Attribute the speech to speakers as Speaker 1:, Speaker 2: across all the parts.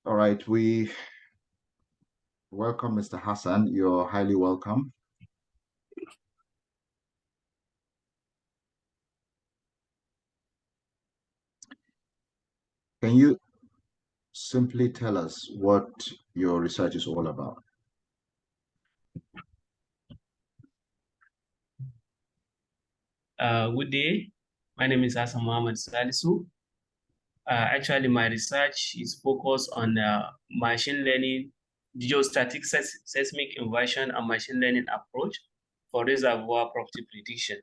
Speaker 1: All right, we welcome Mr. Hassan. You're highly welcome. Can you simply tell us what your research is all about?
Speaker 2: Good day. My name is Hassan Mohammed Salisu. Actually, my research is focused on machine learning, geostatic seismic inversion, and machine learning approach for reservoir property prediction.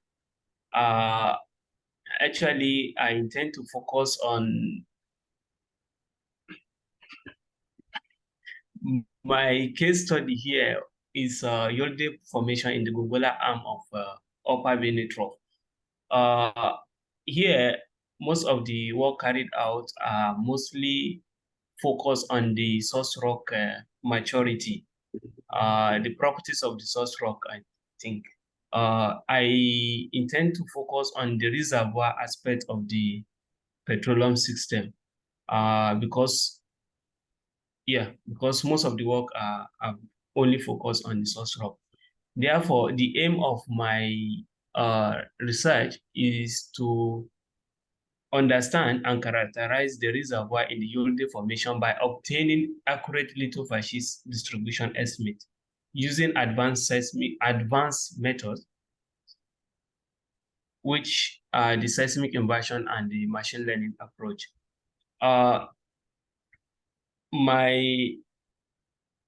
Speaker 2: Actually, I intend to focus on my case study here is Yolde formation in the Gongola arm of Upper Benue Trough. Here, most of the work carried out are mostly focused on the source rock maturity, the properties of the source rock, I think. I intend to focus on the reservoir aspect of the petroleum system because most of the work are only focused on the source rock. Therefore, the aim of my research is to understand and characterize the reservoir in the Yolde Formation by obtaining accurate lithofascist distribution estimate using advanced methods, which are the seismic inversion and the machine learning approach. My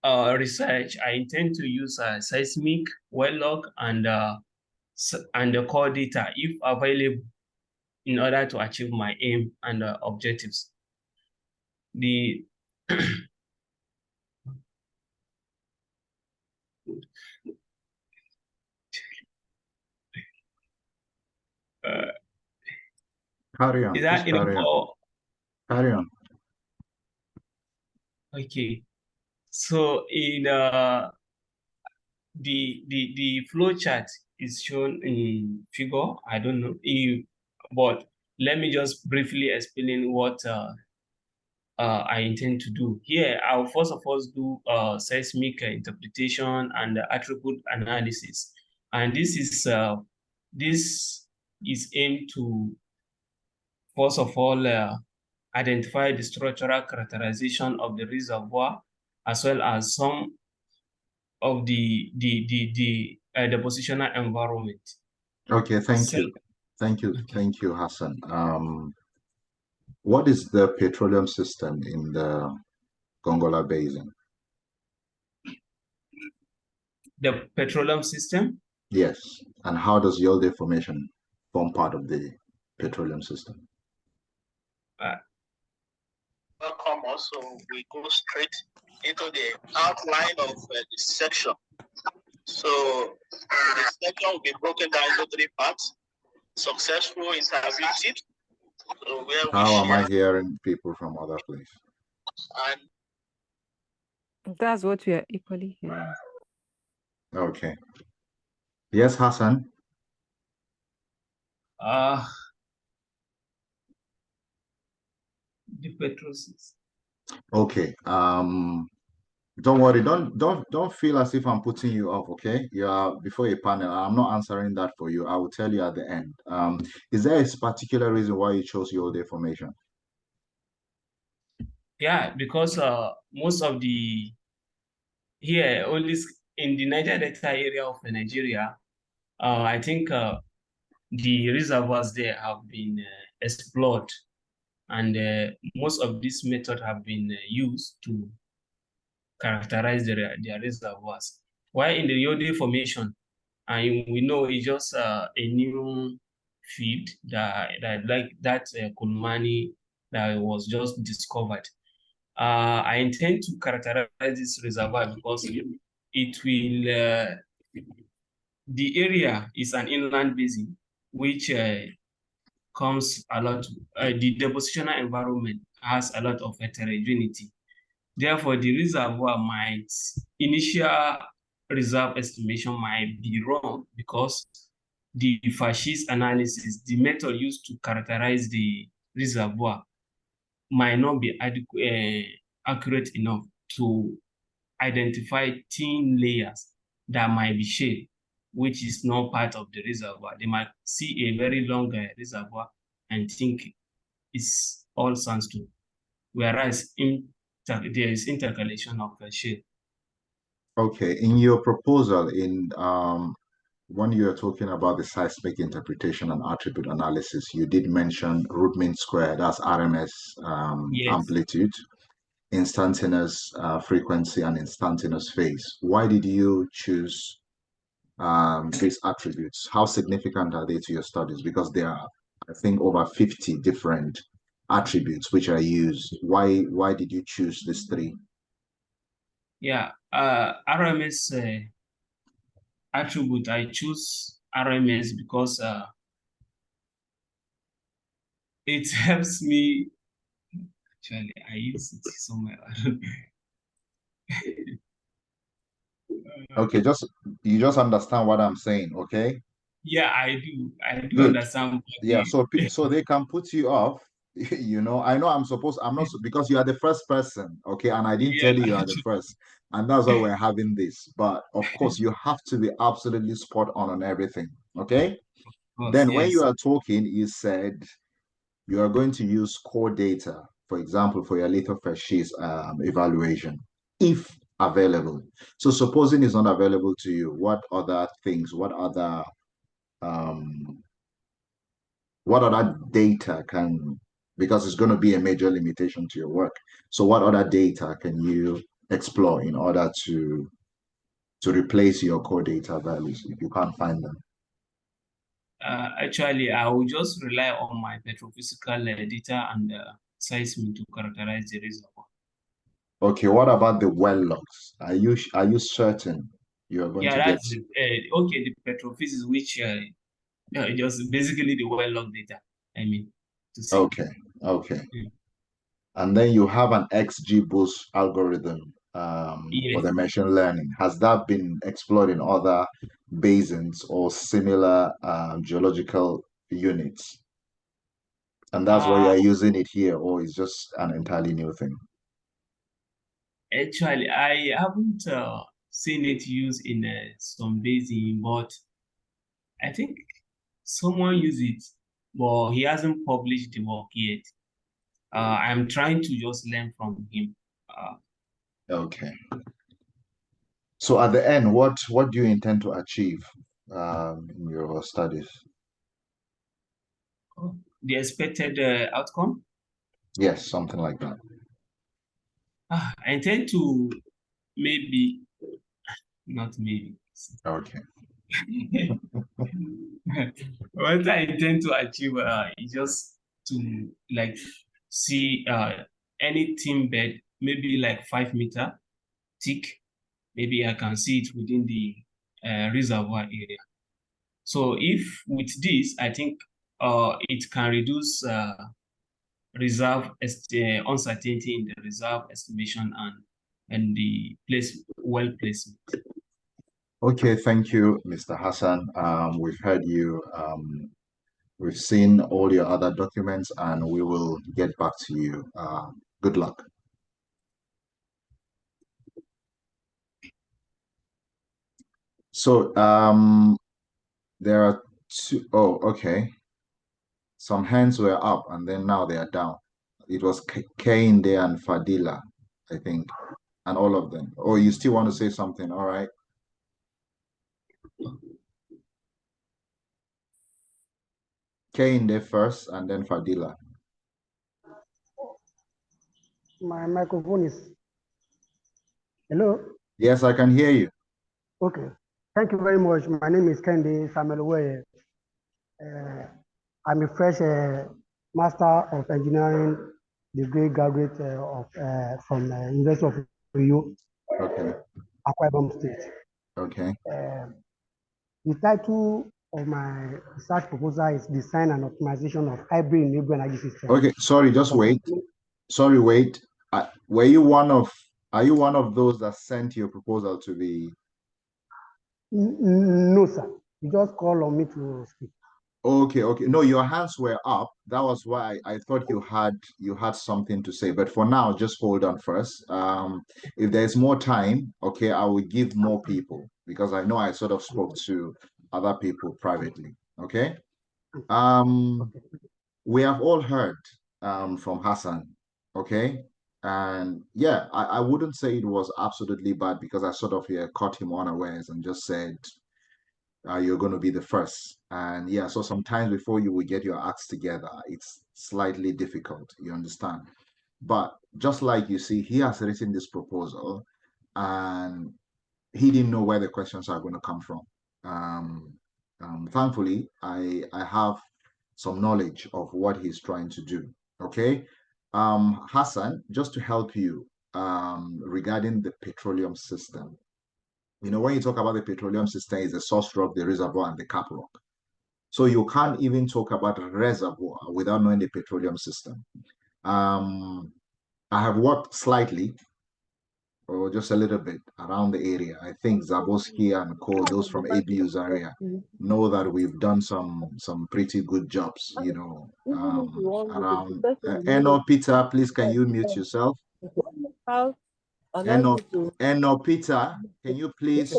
Speaker 2: research, I intend to use seismic, well log, and the core data, if available, in order to achieve my aim and objectives. The
Speaker 1: Carry on,
Speaker 2: is
Speaker 1: please
Speaker 2: that enough?
Speaker 1: carry on. Carry on.
Speaker 2: Okay. So in the flow chart is shown in figure. I don't know if, but let me just briefly explain what I intend to do. Here, I'll first of all do seismic interpretation and attribute analysis. And this is aimed to, first of all, identify the structural characterization of the reservoir, as well as some of the positional environment.
Speaker 1: Okay, thank you. Thank you.
Speaker 2: Okay.
Speaker 1: Thank you, Hassan. What is the petroleum system in the Gongola Basin?
Speaker 2: The petroleum system?
Speaker 1: Yes. And how does Yolde Formation form part of the petroleum system?
Speaker 3: Welcome. Also, we go straight into the outline of the section. So the section will be broken down into three parts: successful interview tips. So where we
Speaker 1: How am
Speaker 3: share
Speaker 1: I hearing people from other places?
Speaker 3: And
Speaker 4: that's what we are equally hearing.
Speaker 1: Okay. Yes, Hassan.
Speaker 2: The petrol system.
Speaker 1: Okay. Don't worry. Don't feel as if I'm putting you off. Okay. You are before a panel. I'm not answering that for you. I will tell you at the end. Is there a particular reason why you chose Yolde Formation?
Speaker 2: Yeah, because most of the here only in the Niger Delta area of Nigeria, I think the reservoirs there have been explored, and most of these methods have been used to characterize their reservoirs. While in the Yode Formation, and we know it's just a new field that like that Kulmani that was just discovered. I intend to characterize this reservoir because it will, the area is an inland basin, which comes a lot, the depositional environment has a lot of heterogeneity. Therefore, the reservoir initial reserve estimation might be wrong because the fascist analysis, the method used to characterize the reservoir, might not be adequate, accurate enough to identify thin layers that might be shale, which is not part of the reservoir. They might see a very long reservoir and think it's all sandstone, whereas there is intercalation of shale.
Speaker 1: Okay, in your proposal, when you are talking about the seismic interpretation and attribute analysis, you did mention root mean square, that's RMS
Speaker 2: Yes.
Speaker 1: amplitude, instantaneous frequency, and instantaneous phase. Why did you choose these attributes? How significant are they to your studies? Because there are, I think, over 50 different attributes which are used. Why did you choose these three?
Speaker 2: Yeah, RMS attribute, I choose RMS because it helps me. Actually, I use it somewhere.
Speaker 1: Okay, you just understand what I'm saying, okay?
Speaker 2: Yeah, I do
Speaker 1: Good.
Speaker 2: understand.
Speaker 1: Yeah, so they can put you off. I know I'm not because you are the first person, okay, and I didn't tell
Speaker 2: Yeah,
Speaker 1: you are the first, and that's why we're having this. But of course, you have to be absolutely spot on everything, okay?
Speaker 2: of course,
Speaker 1: Then when you
Speaker 2: yes.
Speaker 1: are talking, you said you are going to use core data, for example, for your lithophase evaluation, if available. So supposing it's not available to you, um, what other data can, because it's going to be a major limitation to your work. So what other data can you explore in order to replace your core data values if you can't find them?
Speaker 2: Actually, I will just rely on my petrophysical data and seismic to characterize the reservoir.
Speaker 1: Okay, what about the well logs? Are you certain you are going
Speaker 2: Yeah,
Speaker 1: to get?
Speaker 2: that's okay. The petrophysics, which just basically the well log data. I mean, to see.
Speaker 1: Okay, okay.
Speaker 2: Mm.
Speaker 1: And then you have an XGBoost algorithm for
Speaker 2: Yes.
Speaker 1: the machine learning. Has that been explored in other basins or similar geological units? And that's why
Speaker 2: Uh,
Speaker 1: you're using it here, or it's just an entirely new thing?
Speaker 2: Actually, I haven't seen it used in some basin, but I think someone used it, but he hasn't published the work yet. I'm trying to just learn from him. Uh,
Speaker 1: Okay. So at the end, what do you intend to achieve in your studies?
Speaker 2: the expected outcome.
Speaker 1: Yes, something like that.
Speaker 2: I intend to maybe, not maybe.
Speaker 1: Okay.
Speaker 2: What I intend to achieve is just to like see any thin bed, maybe like 5 meter thick. Maybe I can see it within the reservoir area. So if with this, I think it can reduce uncertainty in the reserve estimation and the well placement.
Speaker 1: Okay, thank you, Mr. Hassan. We've heard you. We've seen all your other documents, and we will get back to you. Good luck. So, there are two. Oh, okay. Some hands were up, and then now they are down. It was Kane there and Fadila, I think, and all of them. Oh, you still want to say something? All right. Kane there first, and then Fadila.
Speaker 5: My microphone is. Hello?
Speaker 1: Yes, I can hear you.
Speaker 5: Okay. Thank you very much. My name is Kendi Samuel Way. I'm a fresh Master of Engineering degree graduate from University of Rio,
Speaker 1: Okay.
Speaker 5: Akwa Ibom State.
Speaker 1: Okay.
Speaker 5: The title of my research proposal is Design and Optimization of Hybrid Renewable Energy Systems.
Speaker 1: Okay. Sorry, just wait. Sorry, wait. Are you one of those that sent your proposal to the?
Speaker 5: No, sir. You just call on me to speak.
Speaker 1: Okay, okay. No, your hands were up. That was why I thought you had something to say. But for now, just hold on first. If there's more time, okay, I will give more people because I know I sort of spoke to other people privately. Okay. Um, we have all heard from Hassan, okay? And yeah, I wouldn't say it was absolutely bad because I sort of caught him unawares and just said, you're going to be the first. And yeah, so sometimes before you will get your acts together, it's slightly difficult, you understand? But just like you see, he has written this proposal and he didn't know where the questions are going to come from. Um, Thankfully, I have some knowledge of what he's trying to do. Okay, Hassan, just to help you regarding the petroleum system. You know, when you talk about the petroleum system, is the source rock, the reservoir, and the cap rock. So you can't even talk about reservoir without knowing the petroleum system. Um, I have worked slightly or just a little bit around the area. I think Zaboski and Co, those from ABU's area, know that we've done some pretty good jobs, you know, around. Eno Peter, please can you mute yourself? Eno Peter, can you please?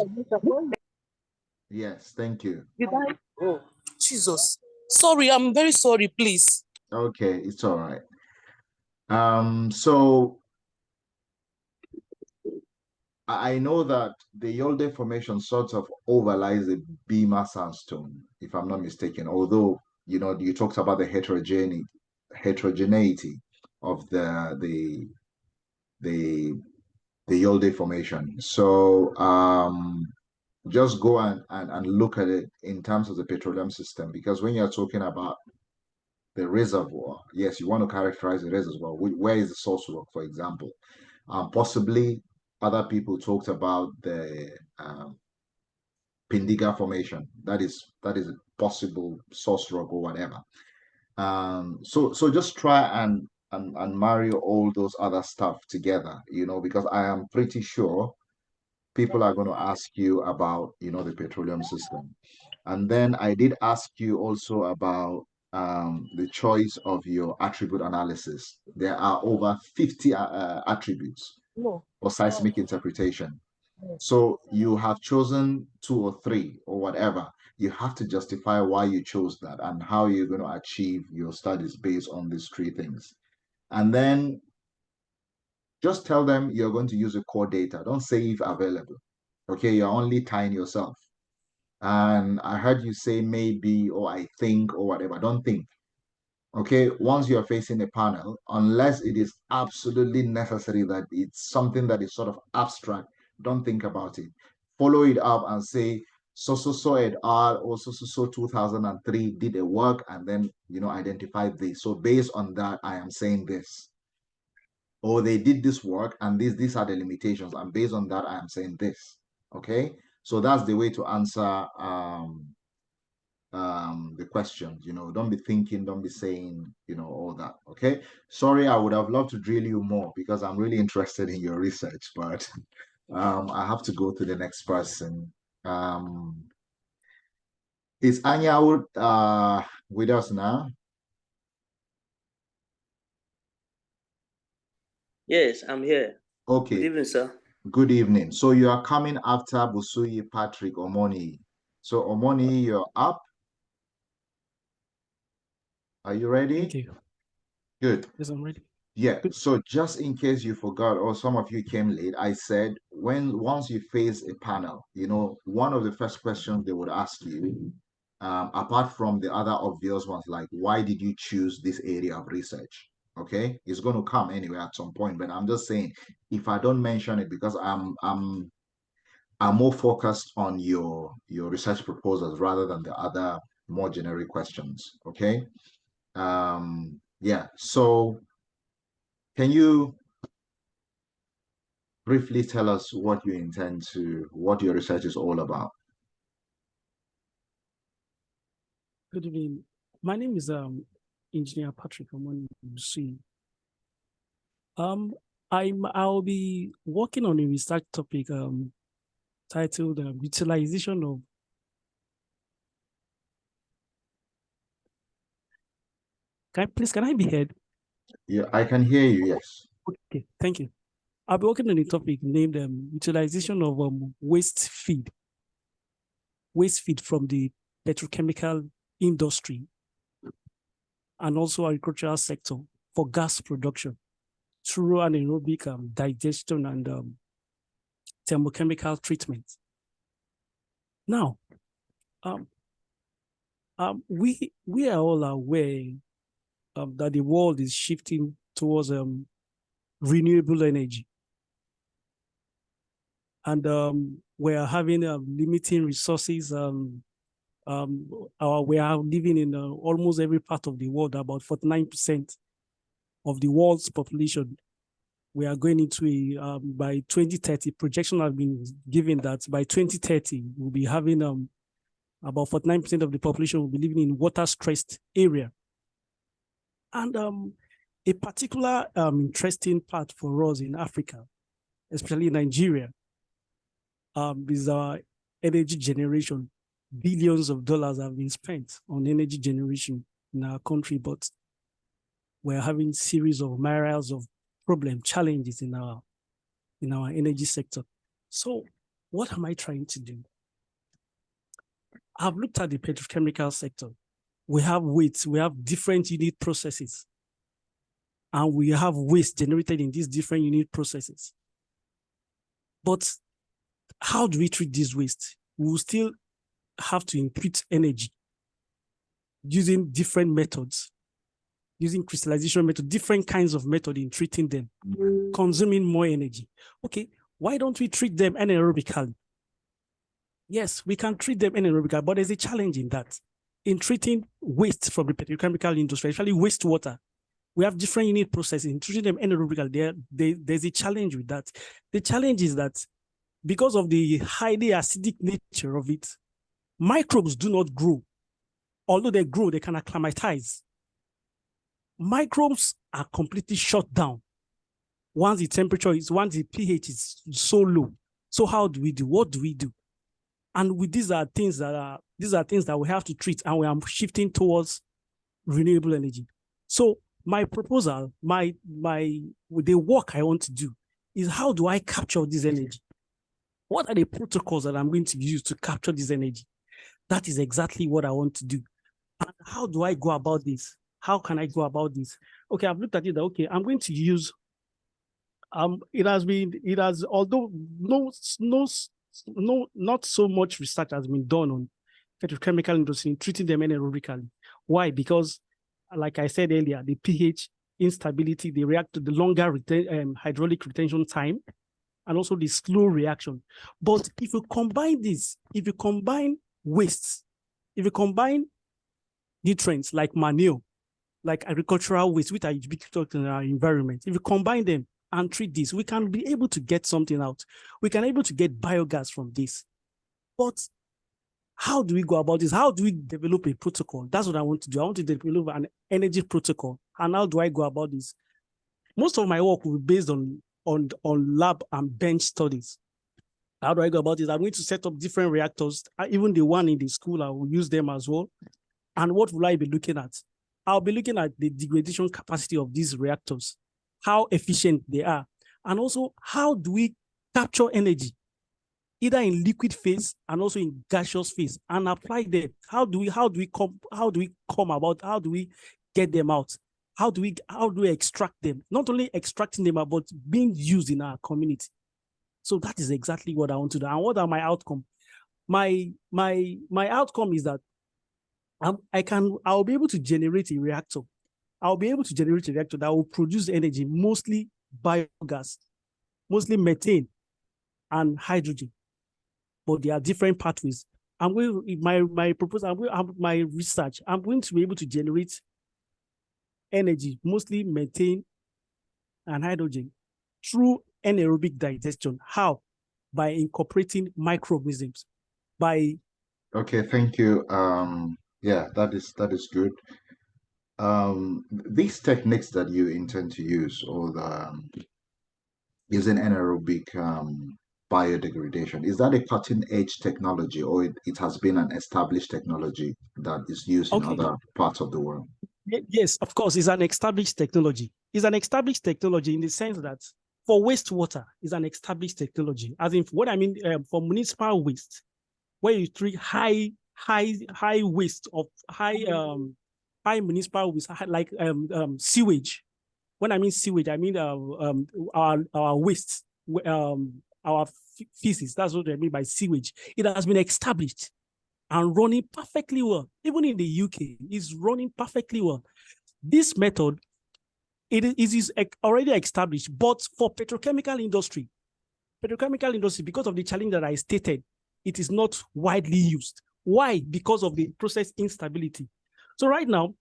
Speaker 1: Yes, thank you.
Speaker 6: Oh, Jesus. Sorry, I'm very sorry, please.
Speaker 1: Okay, it's all right. So I know that the Yolde Formation sort of overlies the Bima sandstone, if I'm not mistaken. Although, you know, you talked about the heterogeneity of the the Yolde Formation. So just go and look at it in terms of the petroleum system, because when you're talking about the reservoir, yes, you want to characterize the reservoir. Where is the source rock, for example? Possibly other people talked about the Pindiga formation. That is a possible source rock or whatever. So just try and marry all those other stuff together, you know, because I am pretty sure people are going to ask you about, you know, the petroleum system. And then I did ask you also about the choice of your attribute analysis. There are over 50 attributes for seismic interpretation. So you have chosen 2 or 3 or whatever. You have to justify why you chose that and how you're going to achieve your studies based on these 3 things. And then just tell them you're going to use the core data. Don't say if available. Okay, you're only tying yourself. And I heard you say maybe, or I think, or whatever. Don't think. Okay, once you're facing a panel, unless it is absolutely necessary that it's something that is sort of abstract, don't think about it. Follow it up and say, so et al. Or so 2003 did a work and then, you know, identify this. So based on that, I am saying this. Or they did this work and these are the limitations. And based on that, I am saying this. Okay, so that's the way to answer the questions. You know, don't be thinking, don't be saying, you know, all that. Okay, sorry, I would have loved to drill you more because I'm really interested in your research, but I have to go to the next person. Is Anya with us now?
Speaker 7: Yes, I'm here.
Speaker 1: Okay.
Speaker 7: Good evening, sir.
Speaker 1: Good evening. So you are coming after Busuyi Patrick Omoni. So Omoni, you're up. Are you ready?
Speaker 8: Thank you.
Speaker 1: Good.
Speaker 8: Yes, I'm ready.
Speaker 1: Yeah.
Speaker 8: Good.
Speaker 1: So just in case you forgot or some of you came late, I said once you face a panel, you know, one of the first questions they would ask you, apart from the other obvious ones, like why did you choose this area of research? Okay, it's going to come anyway at some point, but I'm just saying if I don't mention it because I'm more focused on your research proposals rather than the other more generic questions. Okay. Yeah. So can you briefly tell us what your research is all about?
Speaker 8: Good evening. My name is Engineer Patrick Omoni. I'll be working on a research topic titled utilization of Can I be heard?
Speaker 1: Yeah, I can hear you. Yes.
Speaker 8: Okay, thank you. I'll be working on a topic named utilization of waste feed from the petrochemical industry and also agricultural sector for gas production through anaerobic digestion and thermochemical treatment. Now, we are all aware that the world is shifting towards renewable energy, and we are having limiting resources. We are living in almost every part of the world. About 49% of the world's population. We are going into a by 2030. Projection have been given that by 2030 we'll be having about 49% of the population will be living in water-stressed area. And a particular interesting part for us in Africa, especially Nigeria, is our energy generation. Billions of dollars have been spent on energy generation in our country, but we're having series of myriads of challenges in our energy sector. So what am I trying to do? I've looked at the petrochemical sector. We have waste, we have different unit processes, and we have waste generated in these different unit processes. But how do we treat this waste? We will still have to input energy using different methods, using crystallization method, different kinds of method in treating them, consuming more energy. Okay, why don't we treat them anaerobically? Yes, we can treat them anaerobically, but there's a challenge in that. In treating waste from the petrochemical industry, especially wastewater, we have different unit processes. In treating them anaerobically, there's a challenge with that. The challenge is that because of the highly acidic nature of it, microbes do not grow. Although they grow, they can acclimatize. Microbes are completely shut down once the pH is so low. So how do we do? What do we do? And these are things that we have to treat, and we are shifting towards renewable energy. So my proposal, the work I want to do is, how do I capture this energy? What are the protocols that I'm going to use to capture this energy? That is exactly what I want to do. And how do I go about this? How can I go about this? Okay, I've looked at it. Okay, I'm going to use, although not so much research has been done on petrochemical industry in treating them anaerobically. Why? Because, like I said earlier, the pH instability, they react to the longer hydraulic retention time, and also the slow reaction. But if you combine this, if you combine wastes, if you combine nutrients like manure, like agricultural waste, which are ubiquitous in our environment, if you combine them and treat this, we can be able to get something out. We can be able to get biogas from this. But how do we go about this? How do we develop a protocol? That's what I want to do. I want to develop an energy protocol. And how do I go about this? Most of my work will be based on lab and bench studies. How do I go about this? I'm going to set up different reactors, even the one in the school, I will use them as well. And what will I be looking at? I'll be looking at the degradation capacity of these reactors, how efficient they are, and also how do we capture energy, either in liquid phase and also in gaseous phase, and apply them. How do we get them out? How do we extract them? Not only extracting them, but being used in our community. So that is exactly what I want to do. And what are my outcome? My outcome is that I'll be able to generate a reactor. I'll be able to generate a reactor that will produce energy, mostly biogas, mostly methane and hydrogen. But there are different pathways. My proposal, my research, I'm going to be able to generate energy, mostly methane and hydrogen, through anaerobic digestion. How? By incorporating microorganisms.
Speaker 1: Okay, thank you. Yeah, that is good. These techniques that you intend to use, or the using anaerobic biodegradation, is that a cutting edge technology, or it has been an established technology that is used in other parts of the world?
Speaker 8: Yes, of course, it's an established technology. It's an established technology in the sense that for wastewater, it's an established technology. As in, what I mean for municipal waste, where you treat high waste of high municipal waste, like sewage. When I mean sewage, I mean our waste, our feces. That's what I mean by sewage. It has been established and running perfectly well. Even in the UK, it's running perfectly well. This method, it is already established, but for petrochemical industry, because of the challenge that I stated, it is not widely used. Why? Because of the process instability. So right now,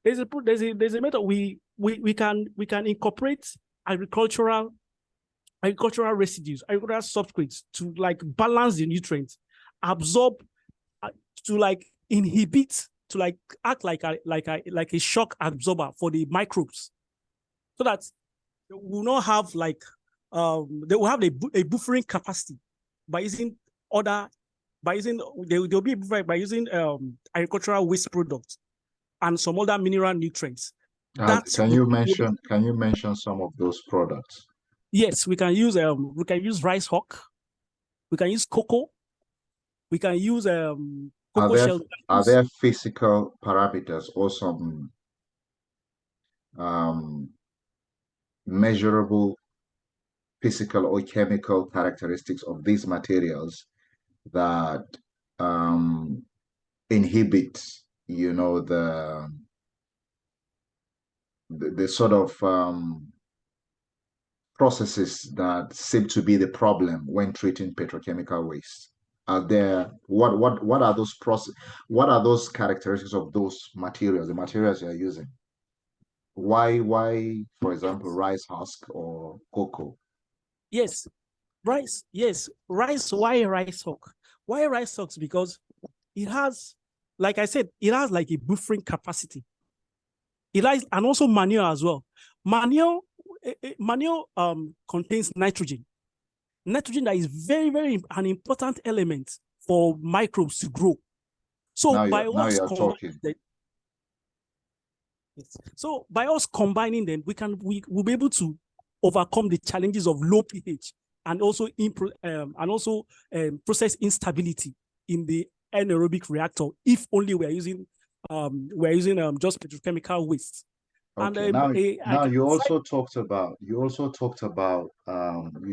Speaker 8: there's a method we can incorporate agricultural residues, agricultural substrates to like balance the nutrients, absorb, to like inhibit, to like act like a shock absorber for the microbes, so that they will not have like they will have a buffering capacity by using they'll be buffered by using agricultural waste products and some other mineral nutrients.
Speaker 1: Can you mention some of those products?
Speaker 8: Yes, we can use rice husk, we can use cocoa, we can use cocoa shell.
Speaker 1: Are there physical parameters or some measurable physical or chemical characteristics of these materials that inhibit, you know, the sort of processes that seem to be the problem when treating petrochemical waste? Are there what are those what are those characteristics of those materials, the materials you're using? Why, for example, rice husk or cocoa?
Speaker 8: Yes, rice. Yes, rice. Why rice husk? Why rice husk? Because it has, like I said, it has like a buffering capacity. It has, and also manure as well. Manure contains nitrogen. Nitrogen that is very, very an important element for microbes to grow. So by us combining them, yes. So by us combining them, we'll be able to overcome the challenges of low pH and also process instability in the anaerobic reactor if only we're using just petrochemical waste.
Speaker 1: Okay. And now you also talked about you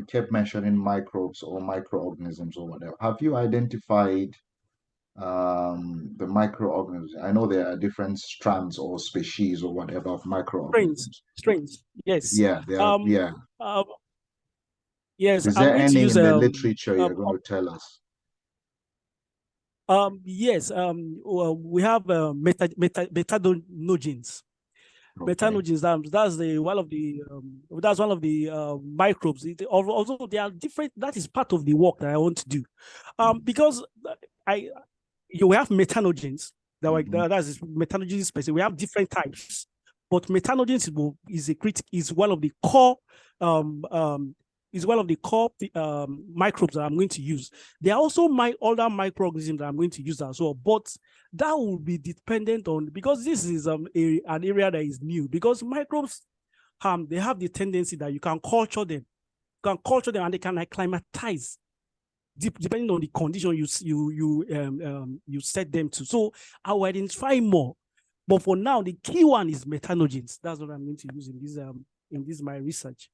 Speaker 1: kept mentioning microbes or microorganisms or whatever. Have you identified the microorganisms? I know there are different strands or species or whatever of microorganisms.
Speaker 8: Strains, yes.
Speaker 1: Yeah, yeah.
Speaker 8: Yes.
Speaker 1: Is there any in the literature you're going to tell us?
Speaker 8: Yes. We have metanogens. Okay. Metanogens. That's one of the microbes. Although they are different, that is part of the work that I want to do. Because we have metanogens. That's metanogens specific. We have different types, but metanogens is one of the core microbes that I'm going to use. There are also other microorganisms that I'm going to use as well, but that will be dependent on, because this is an area that is new, because microbes they have the tendency that you can culture them and they can acclimatize depending on the condition you set them to. So I will identify more, but for now the key one is metanogens. That's what I'm going to use in this my research.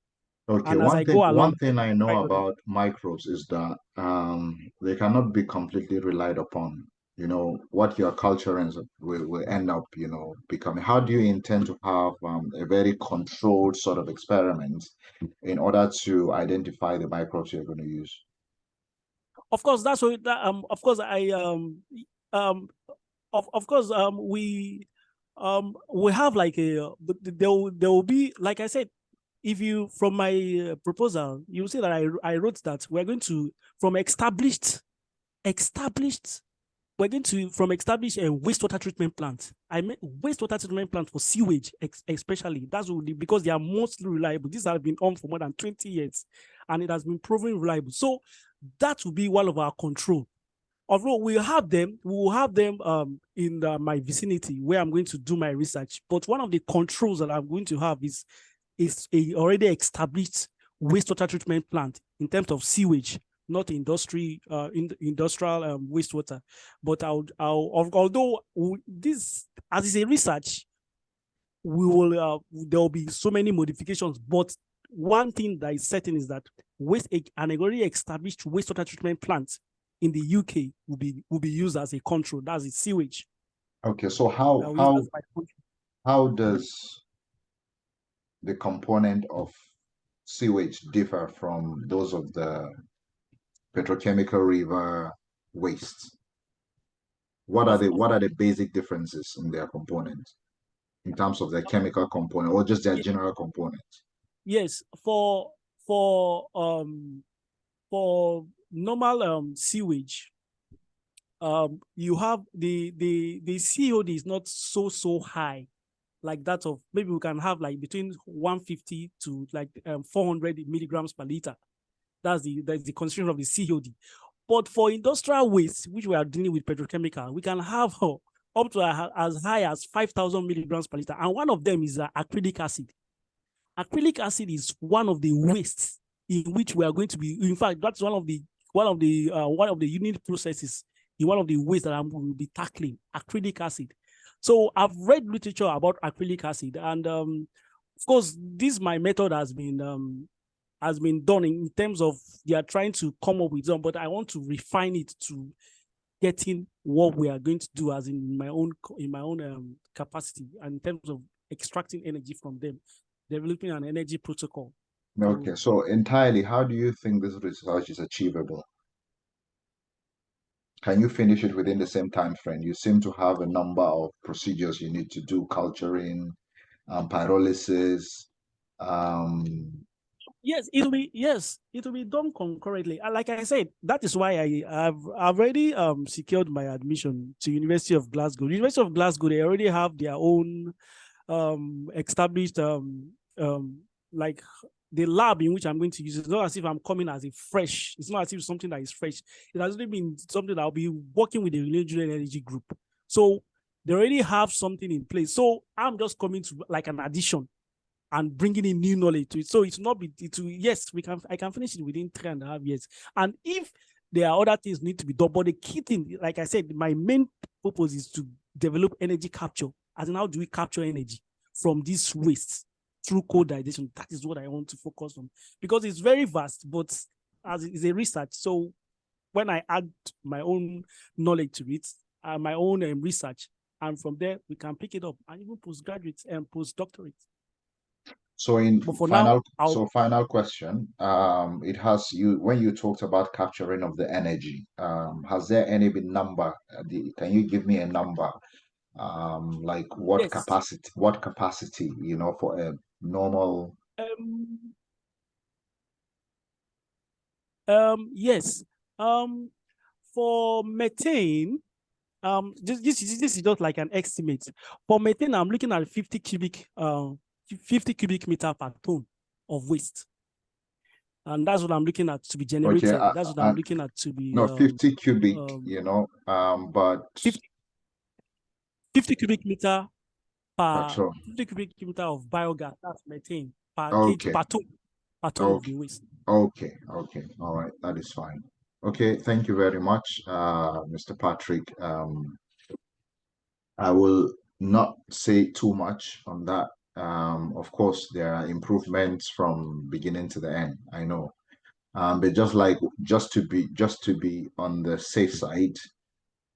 Speaker 1: Okay, one thing I know about microbes is that they cannot be completely relied upon. You know, what your culturants will end up, you know, becoming. How do you intend to have a very controlled sort of experiment in order to identify the microbes you're going to use?
Speaker 8: Of course, that's what of course we have like there will be, like I said, if you, from my proposal, you see that I wrote that we're going to from established wastewater treatment plant. I meant wastewater treatment plant for sewage, especially. That's because they are mostly reliable. These have been on for more than 20 years, and it has been proven reliable. So that will be one of our control. although we will have them in my vicinity where I'm going to do my research. But one of the controls that I'm going to have is a already established wastewater treatment plant in terms of sewage, not industrial wastewater. But although this, as is a research, we will there will be so many modifications. But one thing that is certain is that an already established wastewater treatment plant in the UK will be used as a control. That's the sewage.
Speaker 1: Okay, so how does the component of sewage differ from those of the petrochemical river waste? What are the basic differences in their components in terms of their chemical component or just their general components?
Speaker 8: Yes, for normal sewage, you have the COD is not so high like that of, maybe we can have like between 150 to like 400 milligrams per liter. That's the concentration of the COD. But for industrial waste, which we are dealing with petrochemical, we can have up to as high as 5,000 milligrams per liter. And one of them is acrylic acid. Acrylic acid is one of the wastes in which we are going to be. In fact, that's one of the unit processes in one of the ways that I will be tackling, acrylic acid. So I've read literature about acrylic acid, and of course, my method has been done in terms of they are trying to come up with them, but I want to refine it to getting what we are going to do as in my own capacity, and in terms of extracting energy from them, developing an energy protocol.
Speaker 1: Okay, so entirely, how do you think this research is achievable? Can you finish it within the same time frame? You seem to have a number of procedures you need to do: culturing, pyrolysis.
Speaker 8: Yes, it will be done concurrently. Like I said, that is why I've already secured my admission to University of Glasgow. University of Glasgow, they already have their own established like the lab in which I'm going to use it. It's not as if I'm coming as a fresh. It's not as if something that is fresh. It has already been something that I'll be working with the renewable energy group. So they already have something in place. So I'm just coming to like an addition and bringing in new knowledge to it. So it's not yes, I can finish it within 3.5 years. And if there are other things need to be done, but the key thing, like I said, my main purpose is to develop energy capture. As in, how do we capture energy from these wastes through cold digestion? That is what I want to focus on, because it's very vast, but as it's a research. So when I add my own knowledge to it, my own research, and from there we can pick it up and even postgraduate and postdoctorate.
Speaker 1: So final question. It has when you talked about capturing of the energy, has there any been number? Can you give me a number? Like what capacity, for a normal?
Speaker 8: Yes. For methane, this is just like an estimate. For methane, I'm looking at 50 cubic meter per ton of waste. And that's what I'm looking at to be generated.
Speaker 1: Okay,
Speaker 8: that's what I'm looking at to be
Speaker 1: 50 cubic, but
Speaker 8: 50 cubic meter per
Speaker 1: petrol.
Speaker 8: 50 cubic meter of biogas, that's methane per
Speaker 1: Okay.
Speaker 8: per ton of the waste.
Speaker 1: Okay, all right, that is fine. Okay, thank you very much, Mr. Patrick. I will not say too much on that. Of course, there are improvements from beginning to the end, I know. But just to be on the safe side,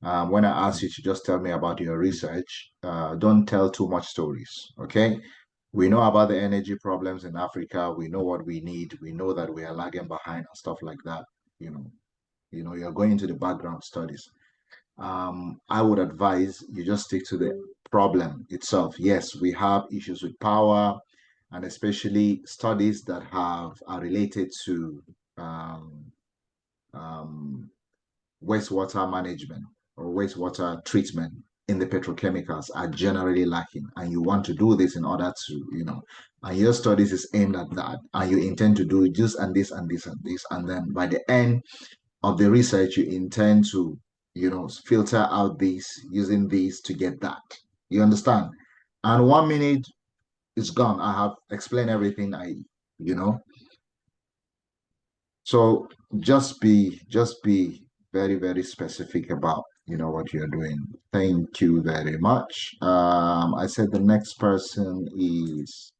Speaker 1: when I ask you to just tell me about your research, don't tell too much stories, okay? We know about the energy problems in Africa. We know what we need. We know that we are lagging behind and stuff like that. You're going into the background studies. I would advise you just stick to the problem itself. Yes, we have issues with power, and especially studies that are related to wastewater management or wastewater treatment in the petrochemicals are generally lacking. And you want to do this in order to, and your studies is aimed at that, and you intend to do this and this and this and this. And then by the end of the research, you intend to filter out this using this to get that. You understand? And 1 minute is gone. I have explained everything So just be very, very specific about what you're doing. Thank you very much. I said the next person is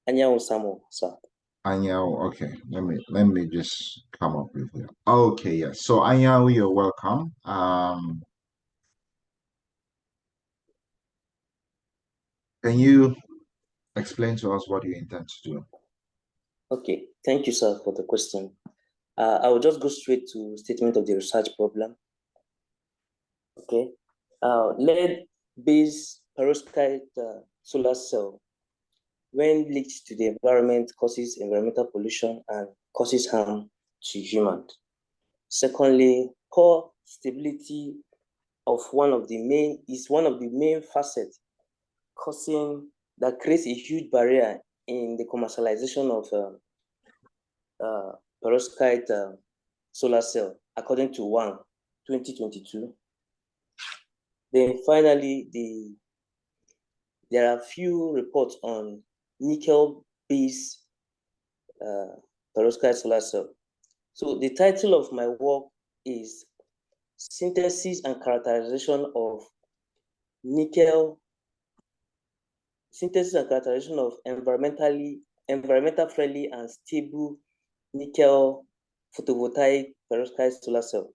Speaker 7: Anyanwụ Samuel, sir.
Speaker 1: Anyao. Okay, let me just come up with you. Okay, yes. So Anyao, you're welcome. Can you explain to us what you intend to do?
Speaker 7: Okay, thank you, sir, for the question. I will just go straight to statement of the research problem. Okay, lead-based perovskite solar cell, when leaked to the environment, causes environmental pollution and causes harm to humans. Secondly, poor stability of one of the main facets that creates a huge barrier in the commercialization of perovskite solar cell, according to 2022. Then finally, there are few reports on nickel-based perovskite solar cell. So the title of my work is Synthesis and Characterization of Nickel, Synthesis and Characterization of environmental friendly and stable nickel photovoltaic perovskite solar cell.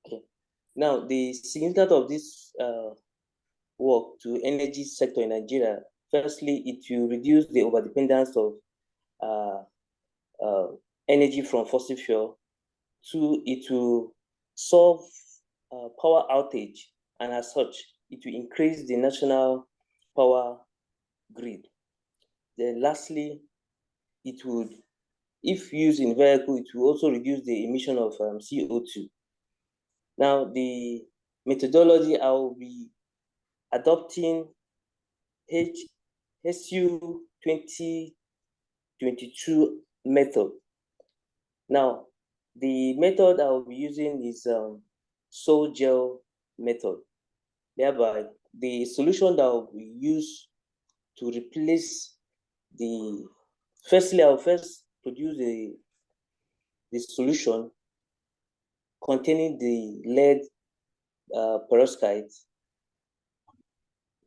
Speaker 7: Okay. Now, the significance of this work to energy sector in Nigeria, firstly, it will reduce the overdependence of energy from fossil fuel. Two, it will solve power outage, and as such, it will increase the national power grid. Then lastly, it would, if used in vehicle, it will also reduce the emission of CO2. Now, the methodology I will be adopting HSU 2022 method. Now, the method I will be using is soil gel method. Thereby, the solution that I will use to replace firstly, I will first produce the solution containing the lead perovskite.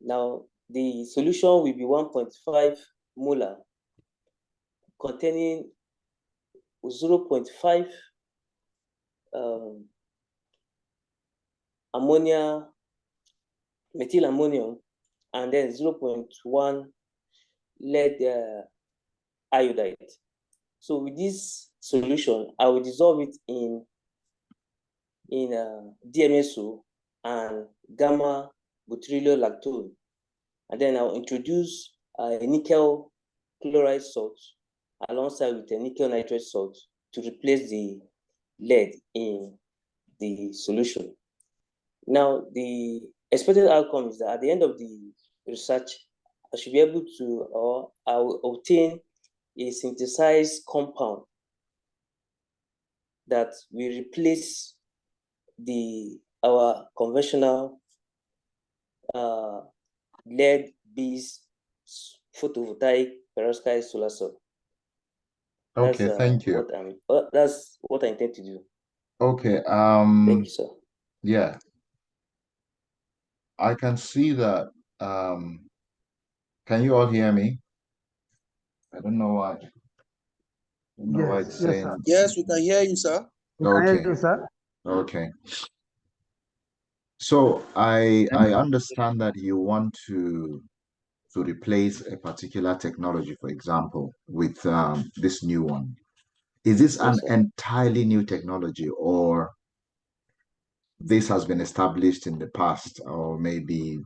Speaker 7: Now, the solution will be 1.5 molar, containing 0.5 methyl ammonium, and then 0.1 lead iodide. So with this solution, I will dissolve it in DMSO and gamma butyrylolactone, and then I'll introduce a nickel chloride salt alongside with a nickel nitrate salt to replace the lead in the solution. Now, the expected outcome is that at the end of the research, I should be able to, or I will obtain a synthesized compound that will replace our conventional lead-based photovoltaic perovskite solar cell.
Speaker 1: Okay, thank you.
Speaker 7: That's what I intend to do.
Speaker 1: Okay.
Speaker 7: Thank you, sir.
Speaker 1: Yeah, I can see that. Can you all hear me? I don't know why.
Speaker 5: Yes,
Speaker 1: it's
Speaker 5: yes,
Speaker 1: saying.
Speaker 5: sir.
Speaker 3: Yes, we can hear you, sir.
Speaker 5: We can hear
Speaker 1: Okay.
Speaker 5: you, sir.
Speaker 1: Okay. So I understand that you want to replace a particular technology, for example, with this new one. Is this an
Speaker 7: Yes, sir.
Speaker 1: entirely new technology, or this has been established in the past, or maybe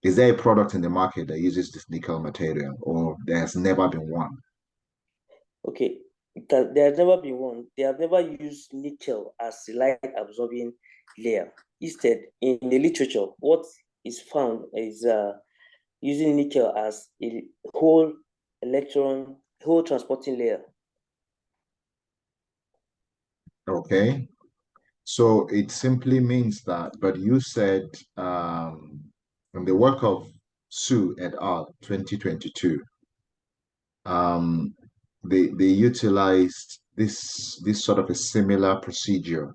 Speaker 1: is there a product in the market that uses this nickel material, or there has never been one?
Speaker 7: Okay, there has never been one. They have never used nickel as a light absorbing layer. Instead, in the literature, what is found is using nickel as a whole electron, whole transporting layer.
Speaker 1: Okay. So it simply means that, but you said in the work of Su et al. 2022, they utilized this sort of a similar procedure.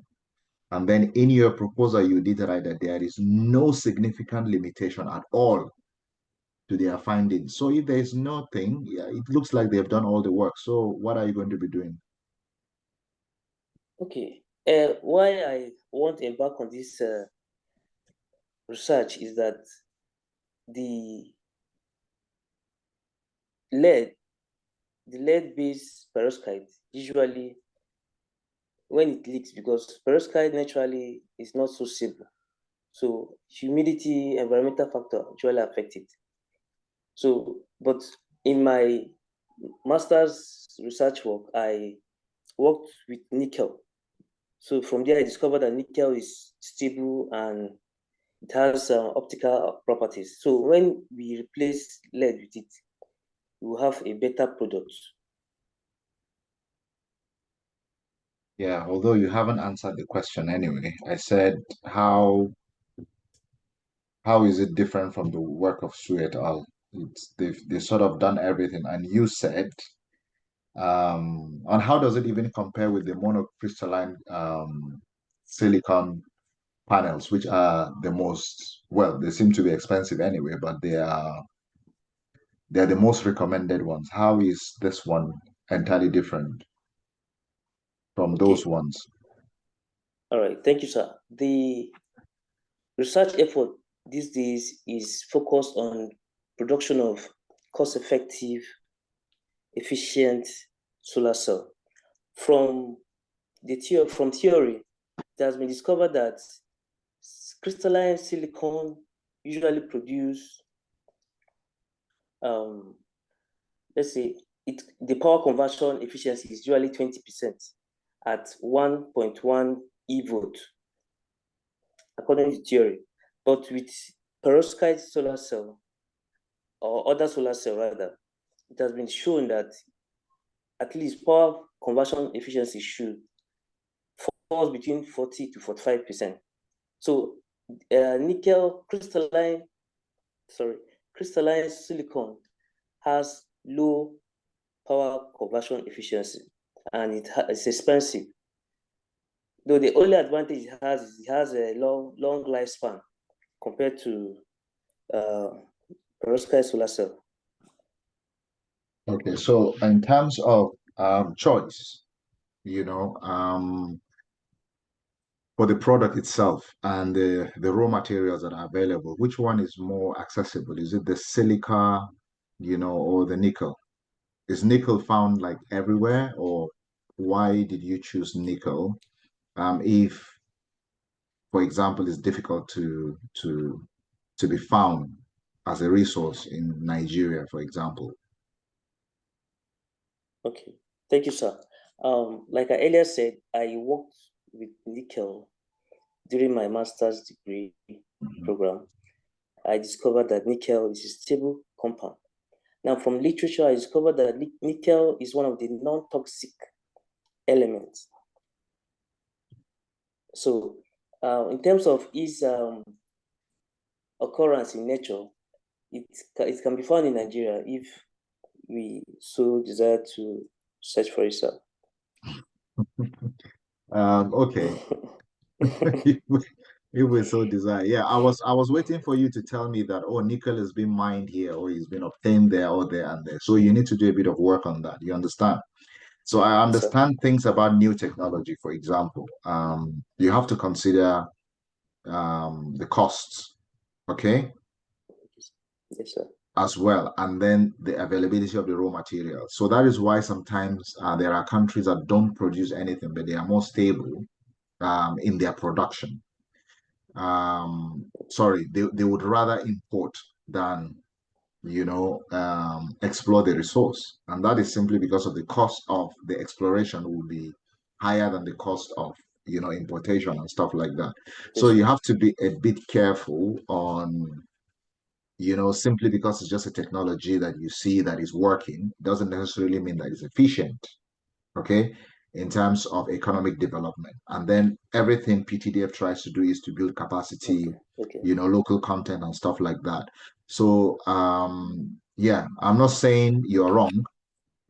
Speaker 1: And then in your proposal, you did write that there is no significant limitation at all to their findings. So if there is nothing, yeah, it looks like they've done all the work. So what are you going to be doing?
Speaker 7: Okay. Why I want to embark on this research is that the lead-based perovskite usually, when it leaks, because perovskite naturally is not so stable, so humidity, environmental factor usually affect it. So, but in my master's research work, I worked with nickel. So from there, I discovered that nickel is stable and it has optical properties. So when we replace lead with it, we will have a better product.
Speaker 1: Yeah, although you haven't answered the question anyway. I said how is it different from the work of Su et al? They've sort of done everything, and you said and how does it even compare with the monocrystalline silicon panels, which are the most, well, they seem to be expensive anyway, but they're the most recommended ones. How is this one entirely different from those ones?
Speaker 7: All right, thank you, sir. The research effort these days is focused on production of cost-effective, efficient solar cell. From theory, it has been discovered that crystalline silicon usually produce, let's say, the power conversion efficiency is usually 20% at 1.1 eV, according to theory. But with perovskite solar cell, or other solar cell rather, it has been shown that at least power conversion efficiency should fall between 40 to 45%. So nickel crystalline silicon has low power conversion efficiency, and it's expensive. Though the only advantage it has is it has a long lifespan compared to perovskite solar cell.
Speaker 1: Okay, so in terms of choice, for the product itself and the raw materials that are available, which one is more accessible? Is it the silica, or the nickel? Is nickel found like everywhere, or why did you choose nickel? If, for example, it's difficult to be found as a resource in Nigeria, for example.
Speaker 7: Okay, thank you, sir. Like I earlier said, I worked with nickel during my master's degree program. I discovered that nickel is a stable compound. Now, from literature, I discovered that nickel is one of the non-toxic elements. So, in terms of its occurrence in nature, it can be found in Nigeria if we so desire to search for it, sir.
Speaker 1: Okay. If we so desire. Yeah, I was waiting for you to tell me that, oh, nickel has been mined here, or it's been obtained there, or there and there. So you need to do a bit of work on that. You understand? So I understand things about new technology, for example. You have to consider the costs, okay?
Speaker 7: Yes, sir.
Speaker 1: As well, and then the availability of the raw materials. So that is why sometimes there are countries that don't produce anything, but they are more stable in their production. Sorry, they would rather import than explore the resource, and that is simply because of the cost of the exploration will be higher than the cost of importation and stuff like that. So you have to be a bit careful on simply because it's just a technology that you see that is working, doesn't necessarily mean that it's efficient, okay, in terms of economic development. And then everything PTDF tries to do is to build capacity, local content and stuff like that. So, yeah, I'm not saying you're wrong,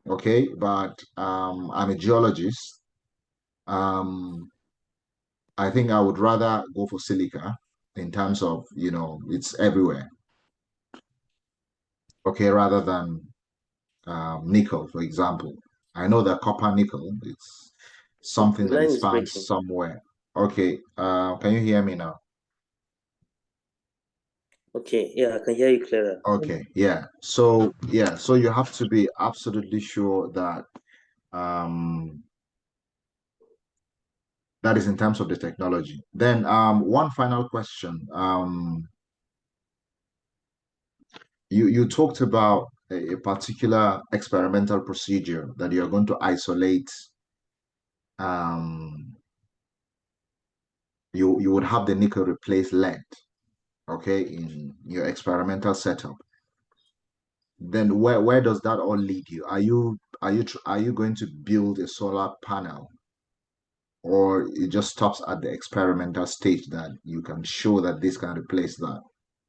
Speaker 1: okay, but I'm a geologist. I think I would rather go for silica in terms of, it's everywhere, okay, rather than nickel, for example. I know that copper nickel, it's something
Speaker 7: The
Speaker 1: that
Speaker 7: line
Speaker 1: is
Speaker 7: is
Speaker 1: found
Speaker 7: breaking.
Speaker 1: somewhere. Okay, can you hear me now?
Speaker 7: Okay, yeah, I can hear you clearer.
Speaker 1: Okay, yeah. So you have to be absolutely sure that that is in terms of the technology. Then one final question. You talked about a particular experimental procedure that you're going to isolate. You would have the nickel replace lead, okay, in your experimental setup. Then where does that all lead you? Are you going to build a solar panel, or it just stops at the experimental stage that you can show that this can replace that?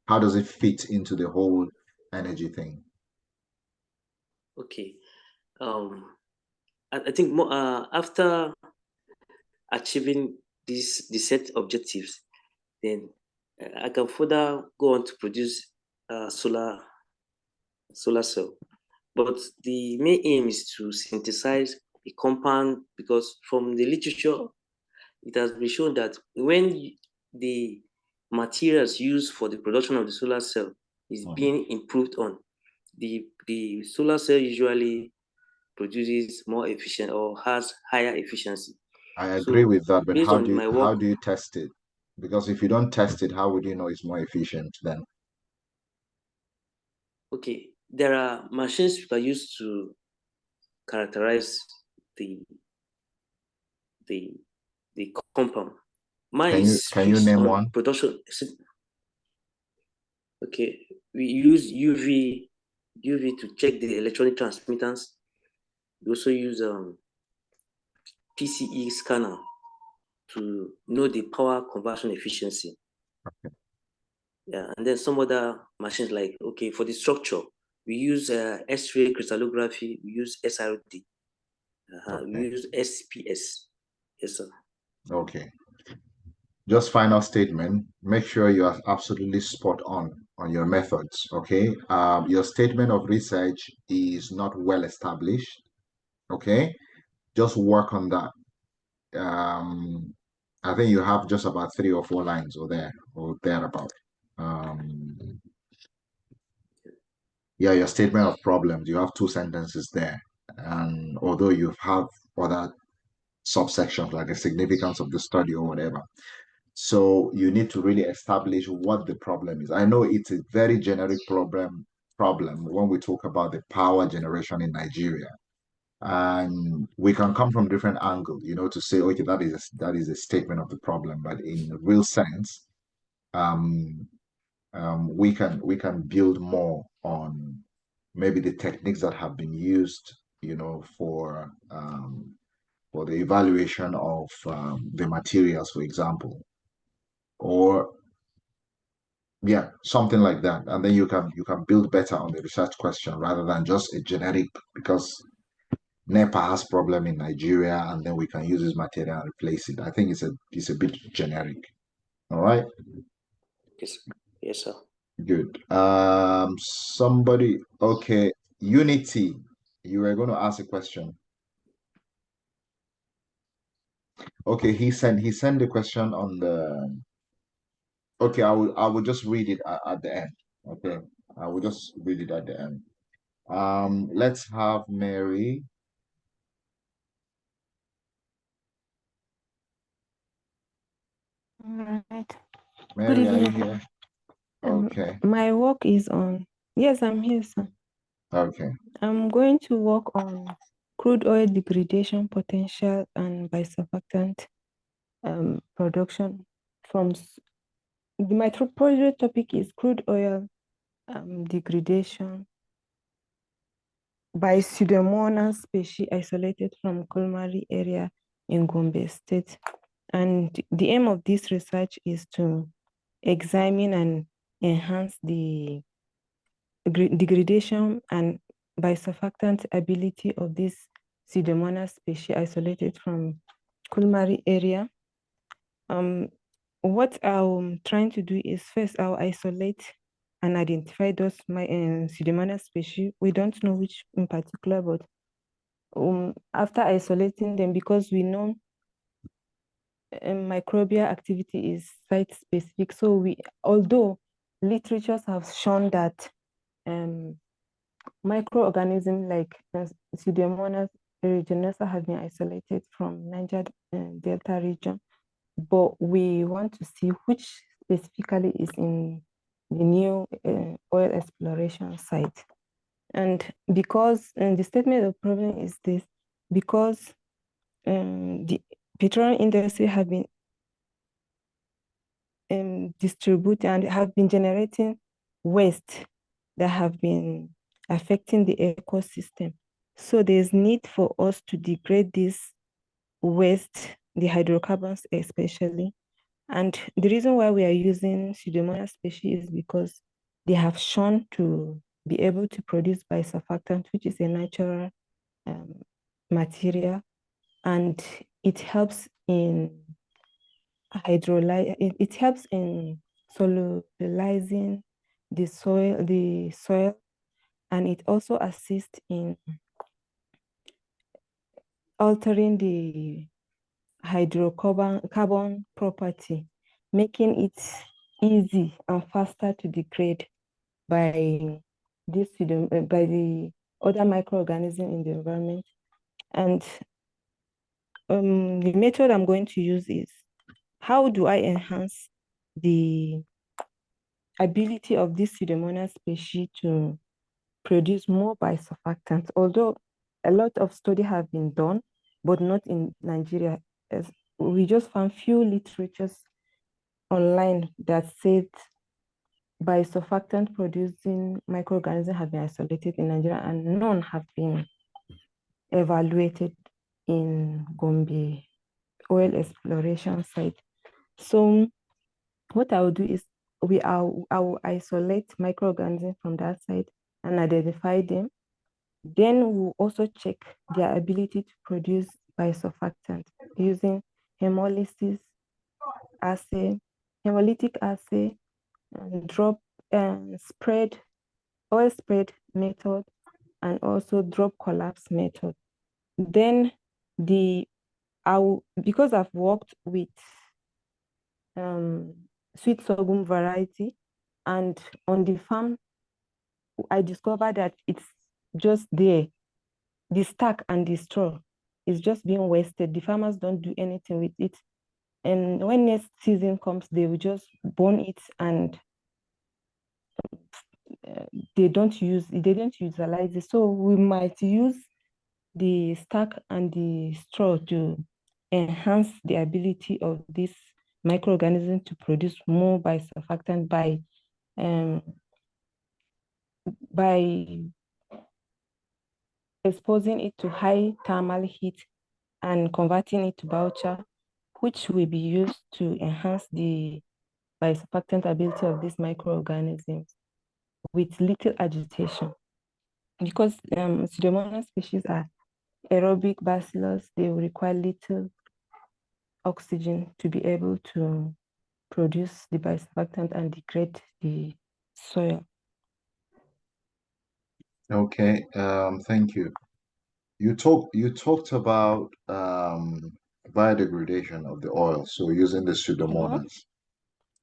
Speaker 1: How does it fit into the whole energy thing?
Speaker 7: Okay. I think more, after achieving the set objectives, then I can further go on to produce solar cell. But the main aim is to synthesize a compound, because from the literature, it has been shown that when the materials used for the production of the solar cell is being improved on, the solar cell usually produces more efficient or has higher efficiency.
Speaker 1: I agree with that, but
Speaker 7: based
Speaker 1: how
Speaker 7: on
Speaker 1: do you
Speaker 7: my work,
Speaker 1: test it? Because if you don't test it, how would you know it's more efficient then?
Speaker 7: okay, there are machines that are used to characterize the the the compound. Mine is
Speaker 1: Can you
Speaker 7: fixed
Speaker 1: name
Speaker 7: on
Speaker 1: one?
Speaker 7: production. Okay, we use UV to check the electronic transmittance. We also use PCE scanner to know the power conversion efficiency.
Speaker 1: Okay.
Speaker 7: Yeah, and then some other machines like, okay, for the structure, we use X-ray crystallography, we use SRD, we use SPS. Yes, sir.
Speaker 1: Okay. Just final statement. Make sure you are absolutely spot on your methods. Okay. Your statement of research is not well established. Okay. Just work on that. I think you have just about 3 or 4 lines or thereabout. Yeah, your statement of problems, you have 2 sentences there. And although you have other subsections like the significance of the study or whatever. So you need to really establish what the problem is. I know it's a very generic problem when we talk about the power generation in Nigeria. And we can come from different angles, to say, okay, that is a statement of the problem. But in real sense, we can build more on maybe the techniques that have been used, for the evaluation of the materials, for example, or yeah, something like that. And then you can build better on the research question rather than just a generic, because NEPA has problem in Nigeria, and then we can use this material and replace it. I think it's a bit generic. All right.
Speaker 7: Yes, yes, sir.
Speaker 1: Good. Somebody. Okay. Unity. You were going to ask a question. Okay. He sent the question on the. Okay. I will just read it at the end. Okay. I will just read it at the end. Let's have Mary.
Speaker 4: All right.
Speaker 1: Mary, are you
Speaker 4: evening.
Speaker 1: here? Okay.
Speaker 4: My work is on. Yes, I'm here, sir.
Speaker 1: Okay.
Speaker 4: I'm going to work on crude oil degradation potential and biosurfactant production from my project topic is crude oil degradation by Pseudomonas species isolated from Kulmari area in Gombe State. And the aim of this research is to examine and enhance the degradation and biosurfactant ability of this Pseudomonas species isolated from Kulmari area. What I'm trying to do is first I'll isolate and identify those Pseudomonas species. We don't know which in particular, but after isolating them, because we know microbial activity is site specific, so although literatures have shown that microorganisms like Pseudomonas aeruginosa have been isolated from Niger Delta region, but we want to see which specifically is in the new oil exploration site. And because the statement of problem is this, because the petroleum industry have been distributing and have been generating waste that have been affecting the ecosystem. So there's need for us to degrade this waste, the hydrocarbons especially. And the reason why we are using Pseudomonas species is because they have shown to be able to produce biosurfactant, which is a natural material, and it helps in it helps in solubilizing the soil, and it also assists in altering the hydrocarbon property, making it easy and faster to degrade by by the other microorganisms in the environment. And the method I'm going to use is, how do I enhance the ability of this Pseudomonas species to produce more biosurfactants? Although a lot of studies have been done, but not in Nigeria. As we just found few literatures online that said biosurfactant producing microorganisms have been isolated in Nigeria, and none have been evaluated in Gombe oil exploration site. So what I will do is I will isolate microorganisms from that site and identify them. Then we'll also check their ability to produce biosurfactant using hemolysis assay, hemolytic assay, and drop spread, oil spread method, and also drop collapse method. Then because I've worked with sweet sorghum variety, and on the farm, I discovered that it's just there. The stack and the straw is just being wasted. The farmers don't do anything with it. And when next season comes, they will just burn it, and they don't utilize it. So we might use the stack and the straw to enhance the ability of this microorganism to produce more biosurfactant by exposing it to high thermal heat and converting it to biochar, which will be used to enhance the biosurfactant ability of these microorganisms with little agitation. Because Pseudomonas species are aerobic bacillus, they will require little oxygen to be able to produce the biosurfactant and degrade the soil.
Speaker 1: Okay, thank you. You talked about biodegradation of the oil, so using the Pseudomonas.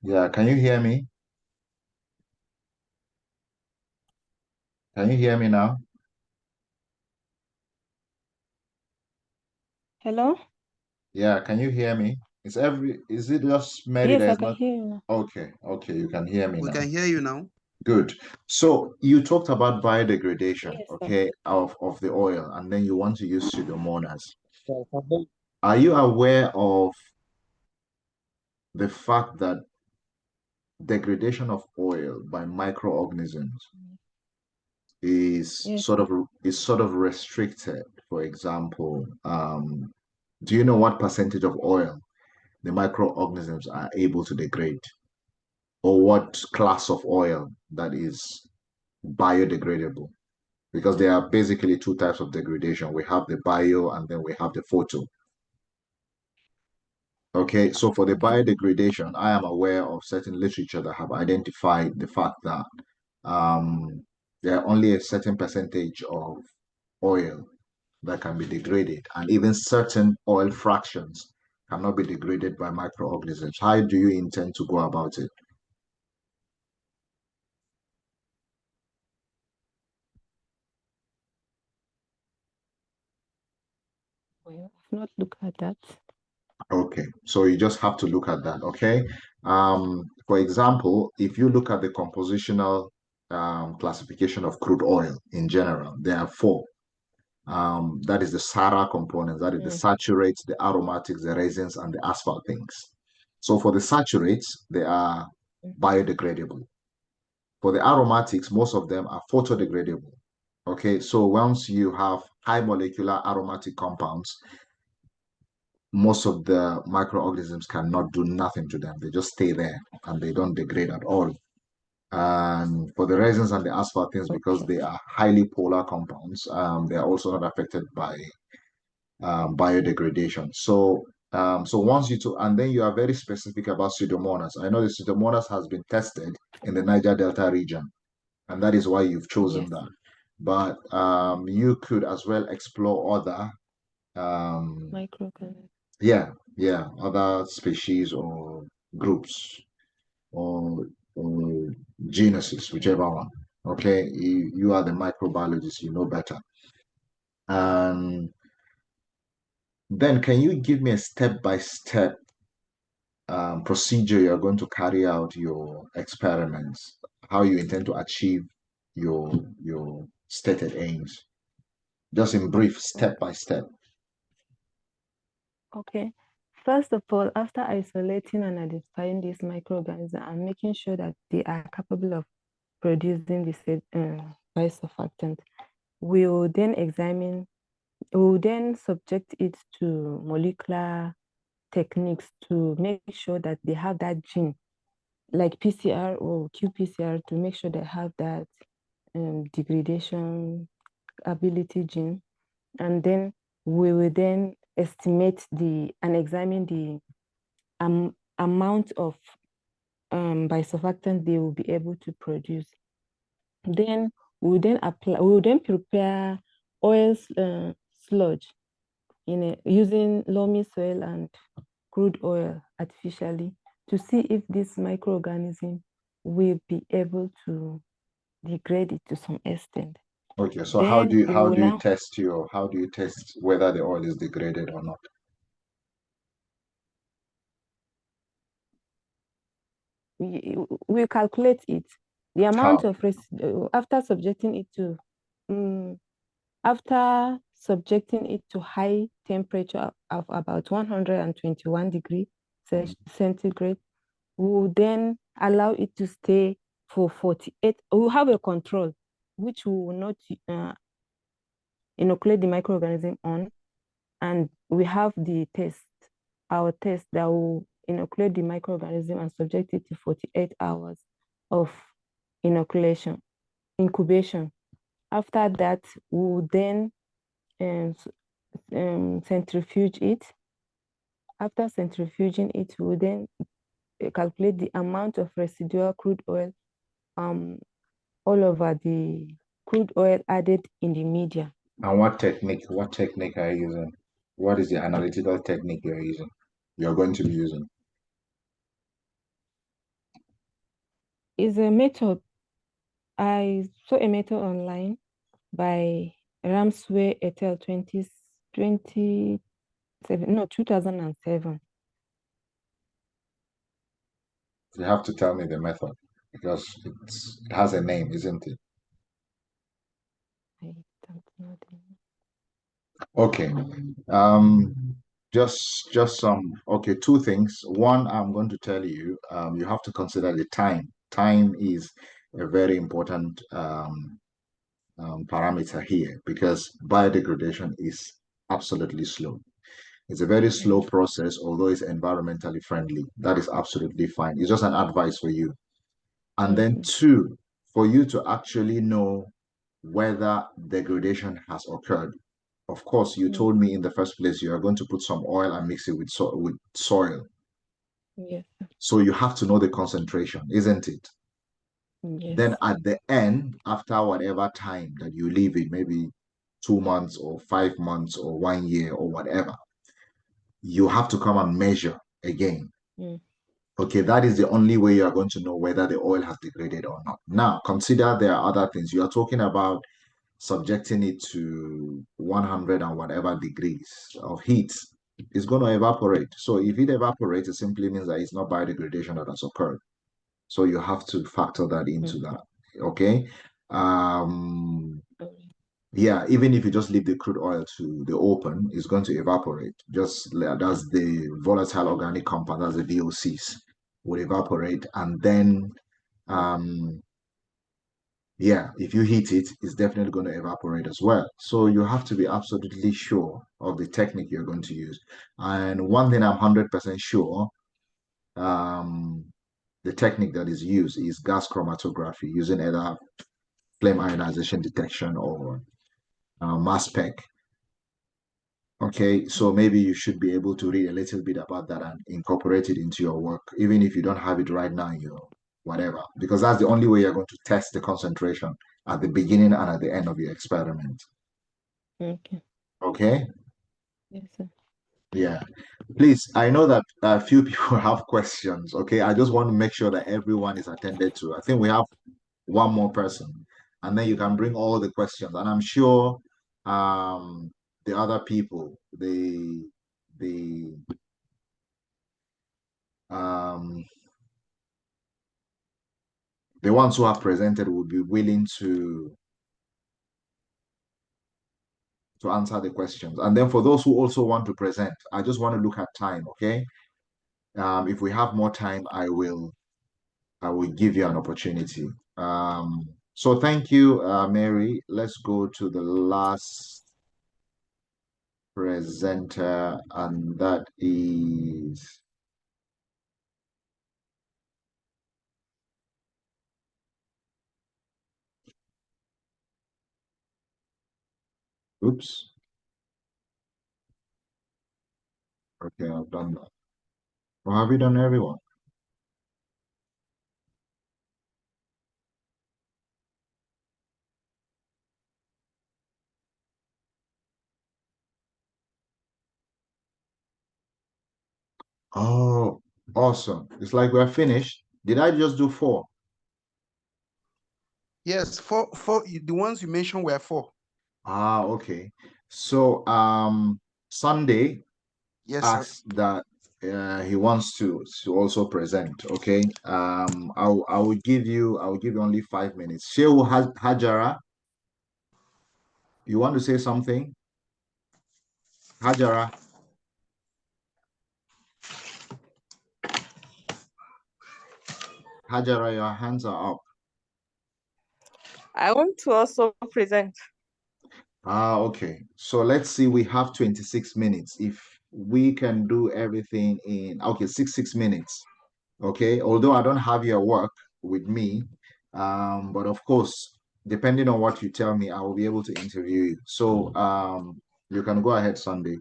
Speaker 1: Yeah, can you hear me? Can you hear me now?
Speaker 4: Hello?
Speaker 1: Yeah, can you hear me? Is it just Mary
Speaker 4: Yes,
Speaker 1: that
Speaker 4: I
Speaker 1: is
Speaker 4: can
Speaker 1: not?
Speaker 4: hear you.
Speaker 1: Okay, you can hear me
Speaker 9: We
Speaker 1: now.
Speaker 9: can hear you now.
Speaker 1: Good. So you talked about biodegradation,
Speaker 4: Yes, sir.
Speaker 1: okay, of the oil, and then you want to use Pseudomonas. Are you aware of the fact that degradation of oil by microorganisms is
Speaker 4: Yes.
Speaker 1: sort of restricted. For example, do you know what percentage of oil the microorganisms are able to degrade, or what class of oil that is biodegradable? Because there are basically two types of degradation. We have the bio and then we have the photo. Okay, so for the biodegradation, I am aware of certain literature that have identified the fact that there are only a certain percentage of oil that can be degraded, and even certain oil fractions cannot be degraded by microorganisms. How do you intend to go about it?
Speaker 4: Well, I've not looked at that.
Speaker 1: Okay, so you just have to look at that. Okay, for example, if you look at the compositional classification of crude oil in general, there are four. That is the SARA components, that is the saturates, the aromatics, the resins, and the asphaltings. So for the saturates, they are biodegradable. For the aromatics, most of them are photodegradable. Okay, so once you have high molecular aromatic compounds, most of the microorganisms cannot do nothing to them. They just stay there and they don't degrade at all. And for the resins and the asphaltings, because they are highly polar compounds, they are also not affected by biodegradation. So once and then you are very specific about Pseudomonas. I know the Pseudomonas has been tested in the Niger Delta region, and that is why you've chosen that. But you could as well explore other
Speaker 4: microorganisms.
Speaker 1: Other species or groups or genuses, whichever one. Okay, you are the microbiologist, you know better. And then can you give me a step-by-step procedure you're going to carry out your experiments, how you intend to achieve your stated aims? Just in brief, step by step.
Speaker 4: Okay. First of all, after isolating and identifying these microorganisms and making sure that they are capable of producing the biosurfactant, we will then subject it to molecular techniques to make sure that they have that gene, like PCR or qPCR, to make sure they have that degradation ability gene. And then we will then estimate and examine the amount of biosurfactant they will be able to produce. Then we will then prepare oil sludge using loamy soil and crude oil artificially to see if this microorganism will be able to degrade it to some extent.
Speaker 1: Okay, so how do you test whether the oil is degraded or not?
Speaker 4: We calculate it, the amount of after subjecting it to high temperature of about 121 degrees centigrade. We will then allow it to stay for 48. We will have a control which we will not inoculate the microorganism on, and we have our test that will inoculate the microorganism and subject it to 48 hours of incubation. After that, we will then centrifuge it. After centrifuging it, we will then calculate the amount of residual crude oil all over the crude oil added in the media.
Speaker 1: And what technique are you using? What is the analytical technique you're going to be using?
Speaker 4: Is a method. I saw a method online by Ramsway et al. 2007.
Speaker 1: You have to tell me the method because it has a name, isn't it?
Speaker 4: I don't know the name.
Speaker 1: Okay. just some, okay, two things. One, I'm going to tell you, you have to consider the time. Time is a very important parameter here because biodegradation is absolutely slow. It's a very slow process, although it's environmentally friendly. That is absolutely fine. It's just an advice for you. And then two, for you to actually know whether degradation has occurred. Of course, you told me in the first place you are going to put some oil and mix it with soil.
Speaker 4: Yes.
Speaker 1: So you have to know the concentration, isn't it?
Speaker 4: Yes.
Speaker 1: Then at the end, after whatever time that you leave it, maybe 2 months or 5 months or 1 year or whatever, you have to come and measure again. Okay, that is the only way you are going to know whether the oil has degraded or not. Now, consider there are other things. You are talking about subjecting it to 100 and whatever degrees of heat. It's going to evaporate. So if it evaporates, it simply means that it's not biodegradation that has occurred. So you have to factor that into that. Okay. Yeah, even if you just leave the crude oil to the open, it's going to evaporate. Just that's the volatile organic compound, that's the VOCs, will evaporate. And then, yeah, if you heat it, it's definitely going to evaporate as well. So you have to be absolutely sure of the technique you're going to use. And one thing I'm 100% sure, the technique that is used is gas chromatography using either flame ionization detection or mass spec. Okay, so maybe you should be able to read a little bit about that and incorporate it into your work, even if you don't have it right now in your whatever, because that's the only way you're going to test the concentration at the beginning and at the end of your experiment.
Speaker 4: Okay.
Speaker 1: Okay?
Speaker 4: Yes, sir.
Speaker 1: Yeah. Please, I know that a few people have questions. Okay, I just want to make sure that everyone is attended to. I think we have one more person, and then you can bring all the questions. And I'm sure the other people, the ones who have presented would be willing to answer the questions. And then for those who also want to present, I just want to look at time, okay? If we have more time, I will give you an opportunity. So thank you, Mary. Let's go to the last presenter, and that is oops. Okay, I've done that. Or have you done everyone? Oh, awesome. It's like we're finished. Did I just do 4?
Speaker 9: Yes, four. The ones you mentioned were 4.
Speaker 1: Ah, okay. So Sunday
Speaker 9: Yes, sir.
Speaker 1: asked that he wants to also present. Okay. I will give you only 5 minutes. Shehu Hajara, you want to say something? Hajara. Hajara, your hands are up.
Speaker 10: I want to also present.
Speaker 1: Ah, okay. So let's see, we have 26 minutes. If we can do everything in, okay, 6 minutes. Okay. Although I don't have your work with me, but of course, depending on what you tell me, I will be able to interview you. So you can go ahead, Sunday.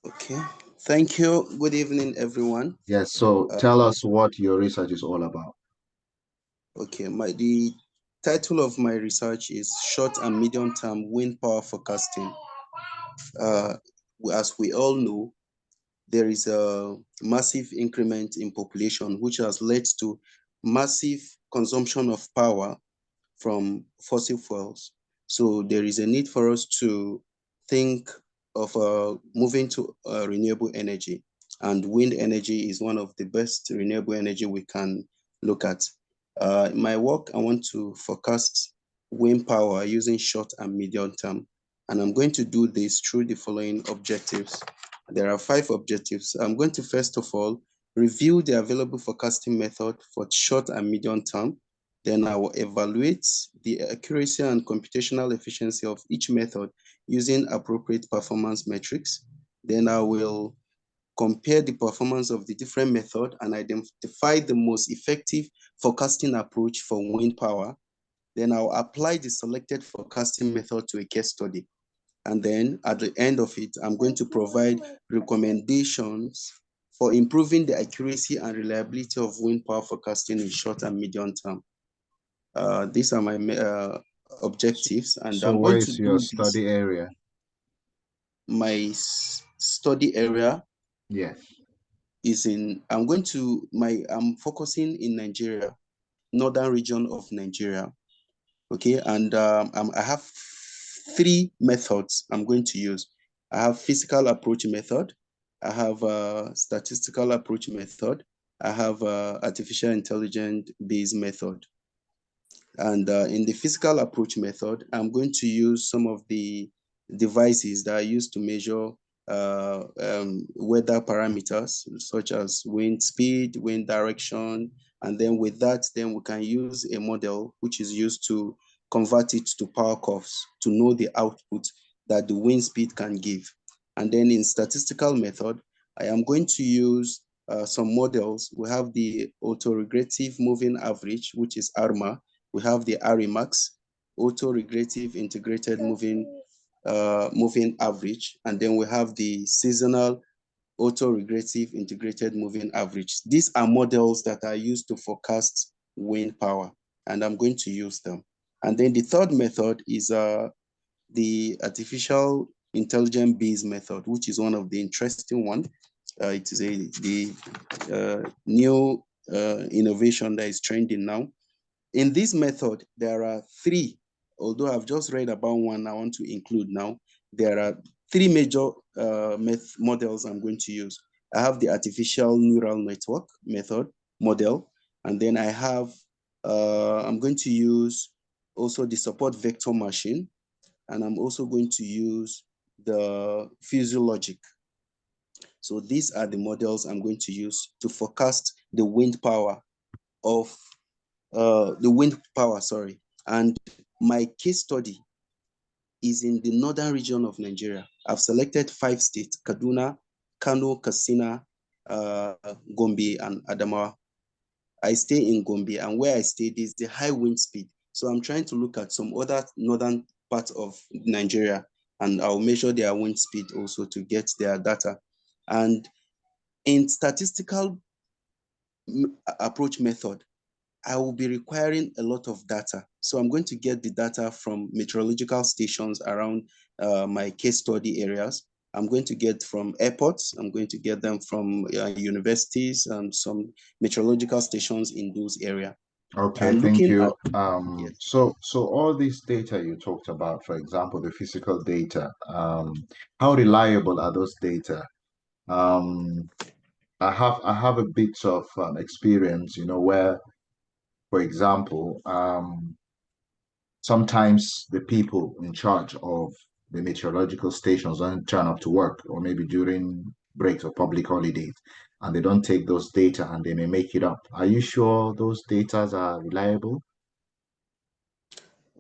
Speaker 11: Okay. Thank you. Good evening, everyone.
Speaker 1: Yes. So tell us what your research is all about.
Speaker 11: Okay. The title of my research is Short and Medium Term Wind Power Forecasting. As we all know, there is a massive increment in population, which has led to massive consumption of power from fossil fuels. So there is a need for us to think of moving to renewable energy, and wind energy is one of the best renewable energy we can look at. In my work, I want to forecast wind power using short and medium term. And I'm going to do this through the following objectives. There are 5 objectives. I'm going to first of all review the available forecasting method for short and medium term. Then I will evaluate the accuracy and computational efficiency of each method using appropriate performance metrics. Then I will compare the performance of the different method and identify the most effective forecasting approach for wind power. Then I'll apply the selected forecasting method to a case study. And then at the end of it, I'm going to provide recommendations for improving the accuracy and reliability of wind power forecasting in short and medium term. These are my objectives, and
Speaker 1: So
Speaker 11: I'm
Speaker 1: where
Speaker 11: going to
Speaker 1: is your
Speaker 11: do this.
Speaker 1: study area?
Speaker 11: My study area,
Speaker 1: yes,
Speaker 11: is in, I'm focusing in Nigeria, northern region of Nigeria. Okay, and I have 3 methods I'm going to use. I have physical approach method, I have a statistical approach method, I have a artificial intelligence based method. And in the physical approach method, I'm going to use some of the devices that are used to measure weather parameters, such as wind speed, wind direction. And then with that, then we can use a model which is used to convert it to power curves to know the output that the wind speed can give. And then in statistical method, I am going to use some models. We have the autoregressive moving average, which is ARMA. We have the ARIMAX, autoregressive integrated moving average, and then we have the seasonal autoregressive integrated moving average. These are models that are used to forecast wind power, and I'm going to use them. And then the third method is the artificial intelligence based method, which is one of the interesting one. It is the new innovation that is trending now. In this method, there are 3, although I've just read about one I want to include now. There are 3 major models I'm going to use. I have the artificial neural network model, and then I have, I'm going to use also the support vector machine, and I'm also going to use the physiologic. So these are the models I'm going to use to forecast the wind power of sorry. And my case study is in the northern region of Nigeria. I've selected 5 states: Kaduna, Kano, Katsina, Gombe, and Adamawa. I stay in Gombe, and where I stay, there's the high wind speed. So I'm trying to look at some other northern parts of Nigeria, and I'll measure their wind speed also to get their data. And in statistical approach method, I will be requiring a lot of data. So I'm going to get the data from meteorological stations around my case study areas. I'm going to get from airports. I'm going to get them from universities and some meteorological stations in those areas.
Speaker 1: okay, thank you. Yes. So all this data you talked about, for example, the physical data, how reliable are those data? I have a bit of experience, where, for example, sometimes the people in charge of the meteorological stations don't turn up to work, or maybe during breaks or public holidays, and they don't take those data and they may make it up. Are you sure those data are reliable?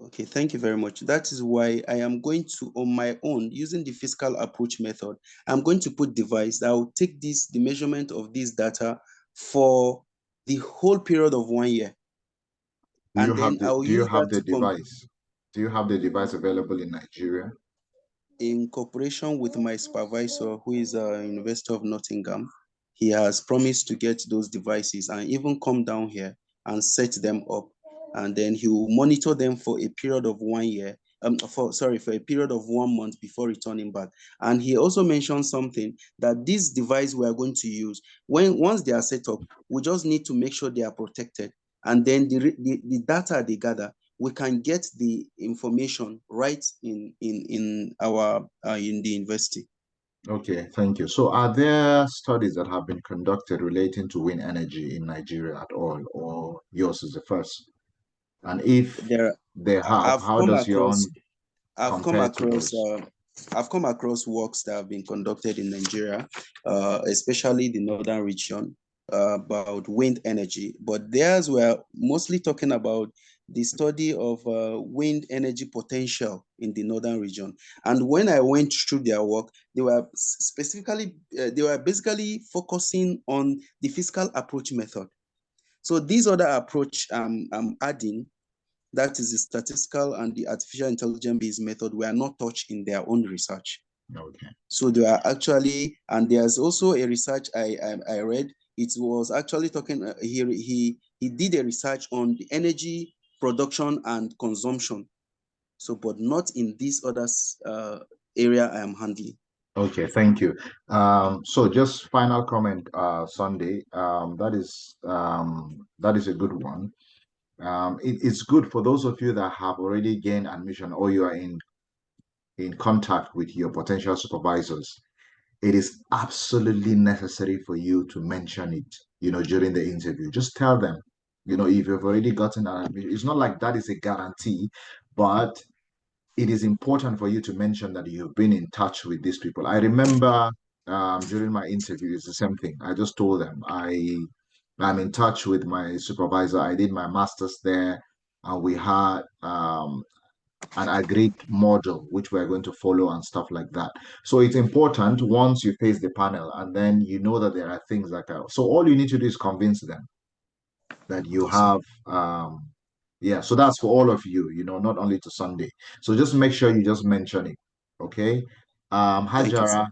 Speaker 11: Okay, thank you very much. That is why I am going to, on my own, using the physical approach method, I'm going to put device that will take the measurement of this data for the whole period of 1 year. And then I'll
Speaker 1: Do you
Speaker 11: use
Speaker 1: have
Speaker 11: that
Speaker 1: the
Speaker 11: to
Speaker 1: device? Do you have the device available in Nigeria?
Speaker 11: in cooperation with my supervisor, who is University of Nottingham. He has promised to get those devices and even come down here and set them up. And then he will monitor them for a period of 1 year, for a period of 1 month before returning back. And he also mentioned something that this device we are going to use, once they are set up, we just need to make sure they are protected. And then the data they gather, we can get the information right in the university.
Speaker 1: Okay, thank you. So are there studies that have been conducted relating to wind energy in Nigeria at all, or yours is the first? And if
Speaker 11: There,
Speaker 1: they have,
Speaker 11: I've
Speaker 1: how
Speaker 11: come
Speaker 1: does your
Speaker 11: across
Speaker 1: own
Speaker 11: I've come
Speaker 1: compared to
Speaker 11: across
Speaker 1: those?
Speaker 11: I've come across works that have been conducted in Nigeria, especially the northern region, about wind energy. But theirs were mostly talking about the study of wind energy potential in the northern region. And when I went through their work, they were basically focusing on the fiscal approach method. So this other approach I'm adding, that is the statistical and the artificial intelligence-based method, were not touched in their own research.
Speaker 1: Okay.
Speaker 11: So they are actually, and there's also a research I read. It was actually talking. He did a research on the energy production and consumption. So, but not in this other area I am handling.
Speaker 1: Okay, thank you. So just final comment, Sunday. That is a good one. It's good for those of you that have already gained admission or you are in contact with your potential supervisors. It is absolutely necessary for you to mention it, during the interview. Just tell them, if you've already gotten an admission, it's not like that is a guarantee, but it is important for you to mention that you've been in touch with these people. I remember during my interview, it's the same thing. I just told them I'm in touch with my supervisor. I did my master's there, and we had an agreed model which we're going to follow and stuff like that. So it's important once you face the panel, and then you know that there are things like that. So all you need to do is convince them that you have yeah, so that's for all of you, not only to Sunday. So just make sure you just mention it. Okay.
Speaker 11: Thank you, sir.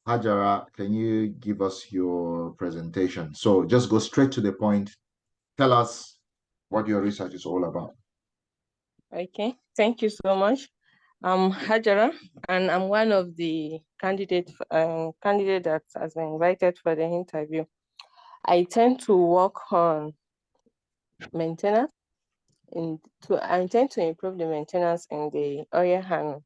Speaker 1: Hajara, can you give us your presentation? So just go straight to the point. Tell us what your research is all about.
Speaker 10: Okay, thank you so much. I'm Hajara, and I'm one of the candidate that has been invited for the interview. I tend to work on maintenance. I intend to improve the maintenance in the oil and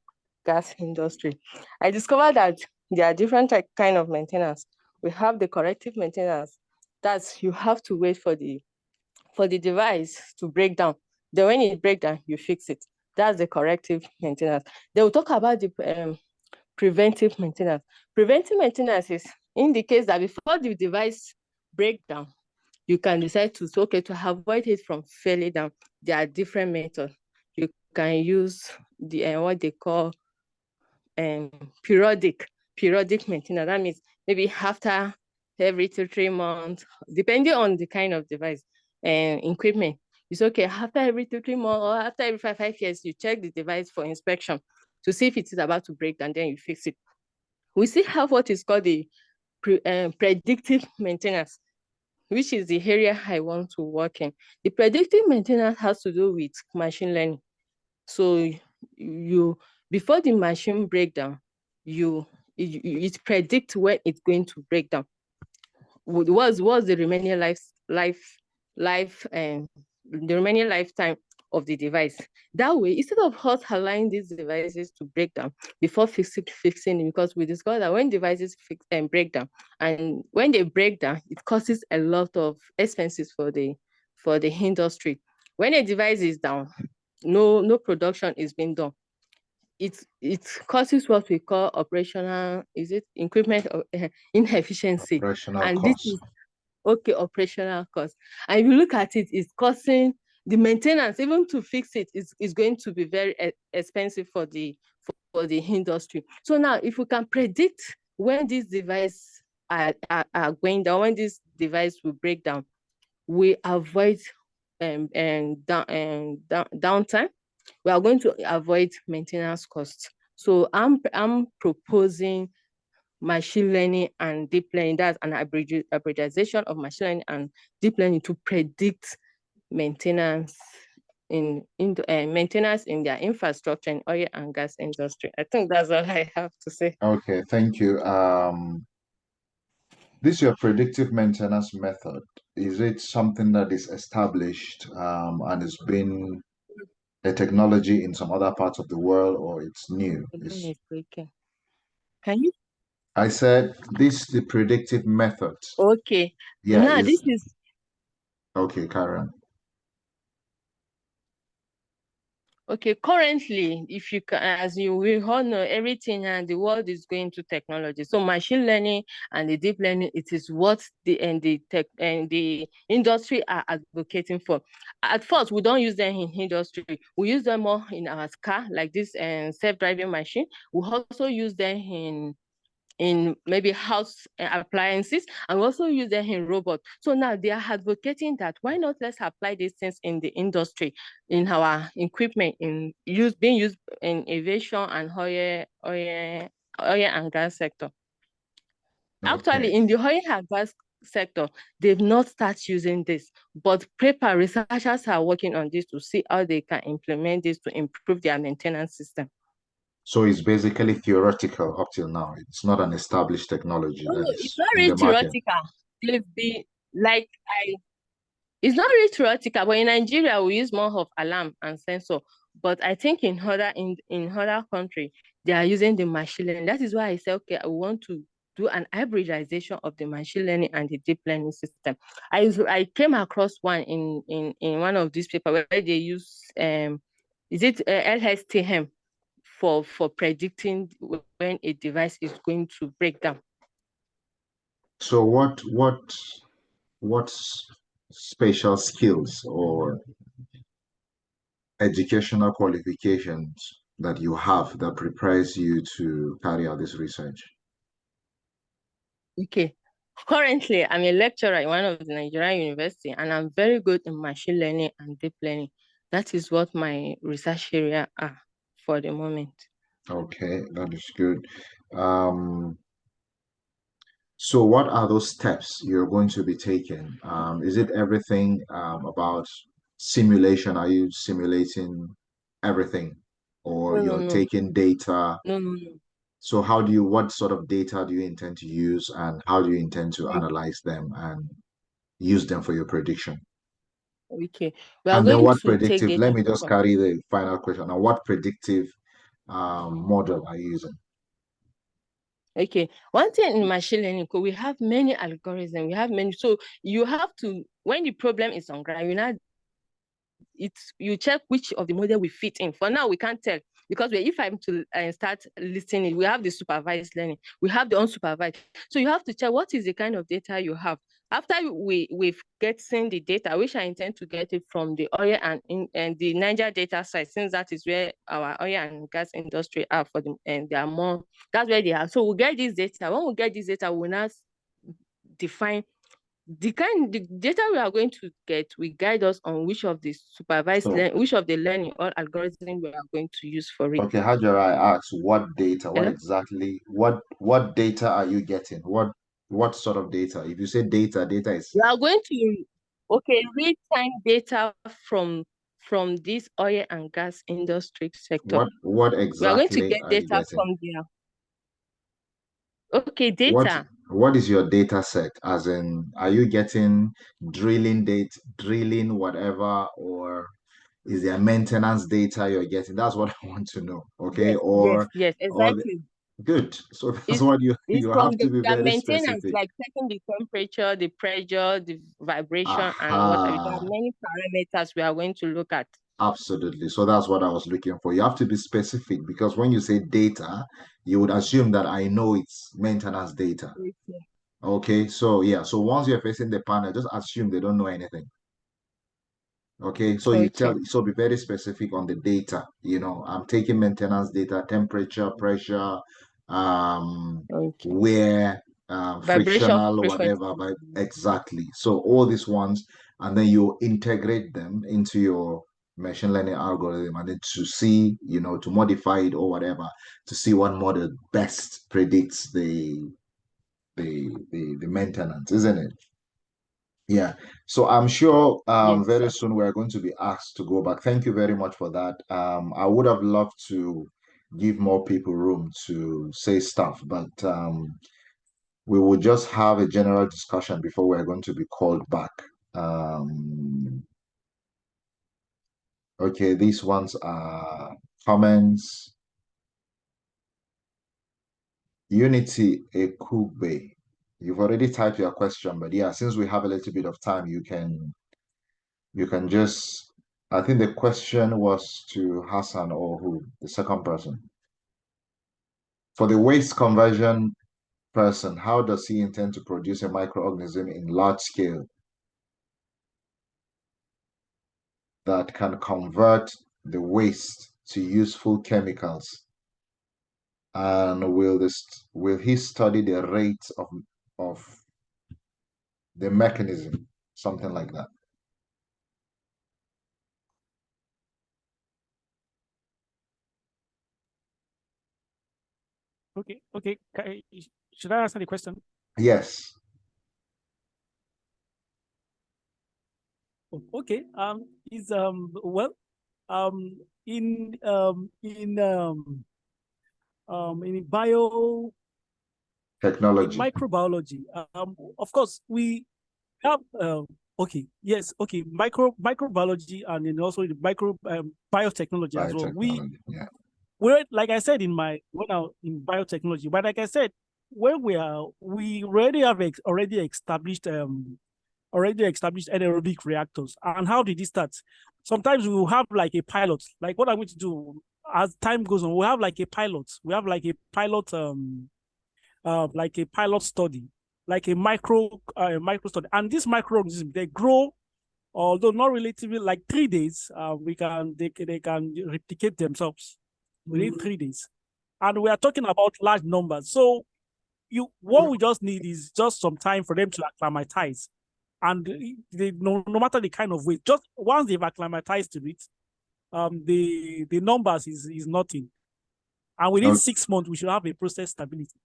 Speaker 10: gas industry. I discovered that there are different kind of maintenance. We have the corrective maintenance. That's you have to wait for the device to break down. Then when it breaks down, you fix it. That's the corrective maintenance. They will talk about the preventive maintenance. Preventive maintenance is in the case that before the device breaks down, you can decide to avoid it from falling down. There are different methods. You can use the what they call periodic maintenance. That means maybe after every 2-3 months, depending on the kind of device and equipment. It's okay after every 2-3 months or after every 5 years, you check the device for inspection to see if it is about to break, and then you fix it. We still have what is called the predictive maintenance, which is the area I want to work in. The predictive maintenance has to do with machine learning. So before the machine breakdown, it predicts when it's going to break down. What's the remaining the remaining lifetime of the device. That way, instead of us allowing these devices to break down before fixing it, because we discovered that when devices break down, and when they break down, it causes a lot of expenses for the industry. When a device is down, no production is being done. It causes what we call operational, equipment inefficiency.
Speaker 1: Operational
Speaker 10: And
Speaker 1: costs.
Speaker 10: this is operational cost. And if you look at it, it's costing the maintenance, even to fix it is going to be very expensive for the industry. So now, if we can predict when these devices are going down, when this device will break down, we avoid downtime. We are going to avoid maintenance costs. So I'm proposing machine learning and deep learning. That's an hybridization of machine learning and deep learning to predict maintenance in their infrastructure in oil and gas industry. I think that's all I have to say.
Speaker 1: Okay, thank you. This your predictive maintenance method. Is it something that is established and has been a technology in some other parts of the world, or it's new?
Speaker 10: Can you?
Speaker 1: I said the predictive method.
Speaker 10: Okay.
Speaker 1: Yeah.
Speaker 10: Now this is
Speaker 1: okay, Karen.
Speaker 10: Okay, currently, if you can, as you will all know, everything and the world is going to technology. So machine learning and the deep learning, it is what the tech and the industry are advocating for. At first, we don't use them in industry. We use them more in our car, like this self-driving machine. We also use them in maybe house appliances, and we also use them in robots. So now they are advocating that why not let's apply these things in the industry, in our equipment, being used in aviation and oil and gas sector. Actually,
Speaker 1: Okay.
Speaker 10: in the oil and gas sector, they've not started using this, but paper researchers are working on this to see how they can implement this to improve their maintenance system.
Speaker 1: So it's basically theoretical up till now. It's not an established technology
Speaker 10: No,
Speaker 1: that
Speaker 10: no, it's
Speaker 1: is
Speaker 10: not
Speaker 1: in
Speaker 10: really
Speaker 1: the market.
Speaker 10: theoretical. They've been like it's not really theoretical, but in Nigeria we use more of alarm and sensor. But I think in other country they are using the machine learning. That is why I say, okay, I want to do an hybridization of the machine learning and the deep learning system. I came across one in one of these papers where they use is it LSTM for predicting when a device is going to break down.
Speaker 1: So what special skills or educational qualifications that you have that prepares you to carry out this research?
Speaker 10: Okay. Currently, I'm a lecturer in one of the Nigerian university, and I'm very good in machine learning and deep learning. That is what my research area are for the moment.
Speaker 1: Okay, that is good. So what are those steps you're going to be taking? Is it everything about simulation? Are you simulating everything, or
Speaker 10: No, no,
Speaker 1: you're
Speaker 10: no.
Speaker 1: taking data?
Speaker 10: No, no, no.
Speaker 1: So what sort of data do you intend to use, and how do you intend to analyze them and use them for your prediction?
Speaker 10: Okay. We are
Speaker 1: And then
Speaker 10: going
Speaker 1: what
Speaker 10: to take
Speaker 1: predictive, let
Speaker 10: data
Speaker 1: me just
Speaker 10: from
Speaker 1: carry the final question. Now, what predictive model are you using?
Speaker 10: okay. One thing in machine learning, we have many algorithms, we have many. So you have to, when the problem is on ground, you check which of the model we fit in. For now, we can't tell because if I'm to start listening, we have the supervised learning, we have the unsupervised. So you have to check what is the kind of data you have. After we've getting the data, which I intend to get it from the oil and the Niger data site, since that is where our oil and gas industry are for them, and they are more. That's where they are. So we get this data. When we get this data, we'll now define the data we are going to get will guide us on which of the which of the learning or algorithm we are going to use for it.
Speaker 1: Okay, Hajara, I asked what data,
Speaker 10: Hello?
Speaker 1: what data are you getting? What sort of data? If you say data, data is
Speaker 10: We are going to real-time data from this oil and gas industry sector.
Speaker 1: what
Speaker 10: We are going to
Speaker 1: exactly
Speaker 10: get
Speaker 1: are you
Speaker 10: data
Speaker 1: getting?
Speaker 10: from there. Okay,
Speaker 1: What
Speaker 10: data.
Speaker 1: what is your data set? As in, are you getting drilling whatever, or is there maintenance data you're getting? That's what I want to know. Okay,
Speaker 10: Yes,
Speaker 1: or the,
Speaker 10: exactly.
Speaker 1: good. So that's
Speaker 10: It's
Speaker 1: what
Speaker 10: it's
Speaker 1: you
Speaker 10: from
Speaker 1: have to be
Speaker 10: their
Speaker 1: very
Speaker 10: maintenance,
Speaker 1: specific.
Speaker 10: like checking the temperature, the pressure, the vibration, and what have you. There are
Speaker 1: Aha.
Speaker 10: many parameters we are going to look at.
Speaker 1: Absolutely. So that's what I was looking for. You have to be specific because when you say data, you would assume that I know it's maintenance data.
Speaker 10: Okay.
Speaker 1: Okay. So yeah. So once you're facing the panel, just assume they don't know anything. Okay. So
Speaker 10: Okay.
Speaker 1: so be very specific on the data. I'm taking maintenance data, temperature, pressure,
Speaker 10: Okay.
Speaker 1: wear,
Speaker 10: Vibration
Speaker 1: frictional,
Speaker 10: frequency.
Speaker 1: whatever, but exactly. So all these ones, and then you integrate them into your machine learning algorithm, and then to see, to modify it or whatever, to see what model best predicts the maintenance, isn't it? Yeah. So I'm sure
Speaker 10: Yes,
Speaker 1: very
Speaker 10: sir.
Speaker 1: soon we're going to be asked to go back. Thank you very much for that. I would have loved to give more people room to say stuff, but we will just have a general discussion before we're going to be called back. Okay, these ones are comments. Unity Ekube. You've already typed your question, but yeah, since we have a little bit of time, you can just I think the question was to Hassan or who, the second person. For the waste conversion person, how does he intend to produce a microorganism in large scale that can convert the waste to useful chemicals? And will he study the rate of the mechanism, something like that?
Speaker 8: Okay. Should I answer the question?
Speaker 1: Yes.
Speaker 8: Okay. Is well, in bio
Speaker 1: Technology.
Speaker 8: microbiology, of course we have okay, yes, okay, microbiology, and then also the biotechnology as well.
Speaker 1: Yeah.
Speaker 8: We're, like I said, in biotechnology, but like I said, when we already have already established anaerobic reactors. And how did it start? Sometimes we will have like a pilot. Like what I'm going to do as time goes on, we have like a pilot. We have like a pilot study, like a micro study. And this microorganism, they grow, although not relatively, like 3 days. They can replicate themselves within 3 days, and we are talking about large numbers. So what we just need is just some time for them to acclimatize, and no matter the kind of weight, just once they've acclimatized to it, the numbers is nothing, and within 6 months we should have a process stability.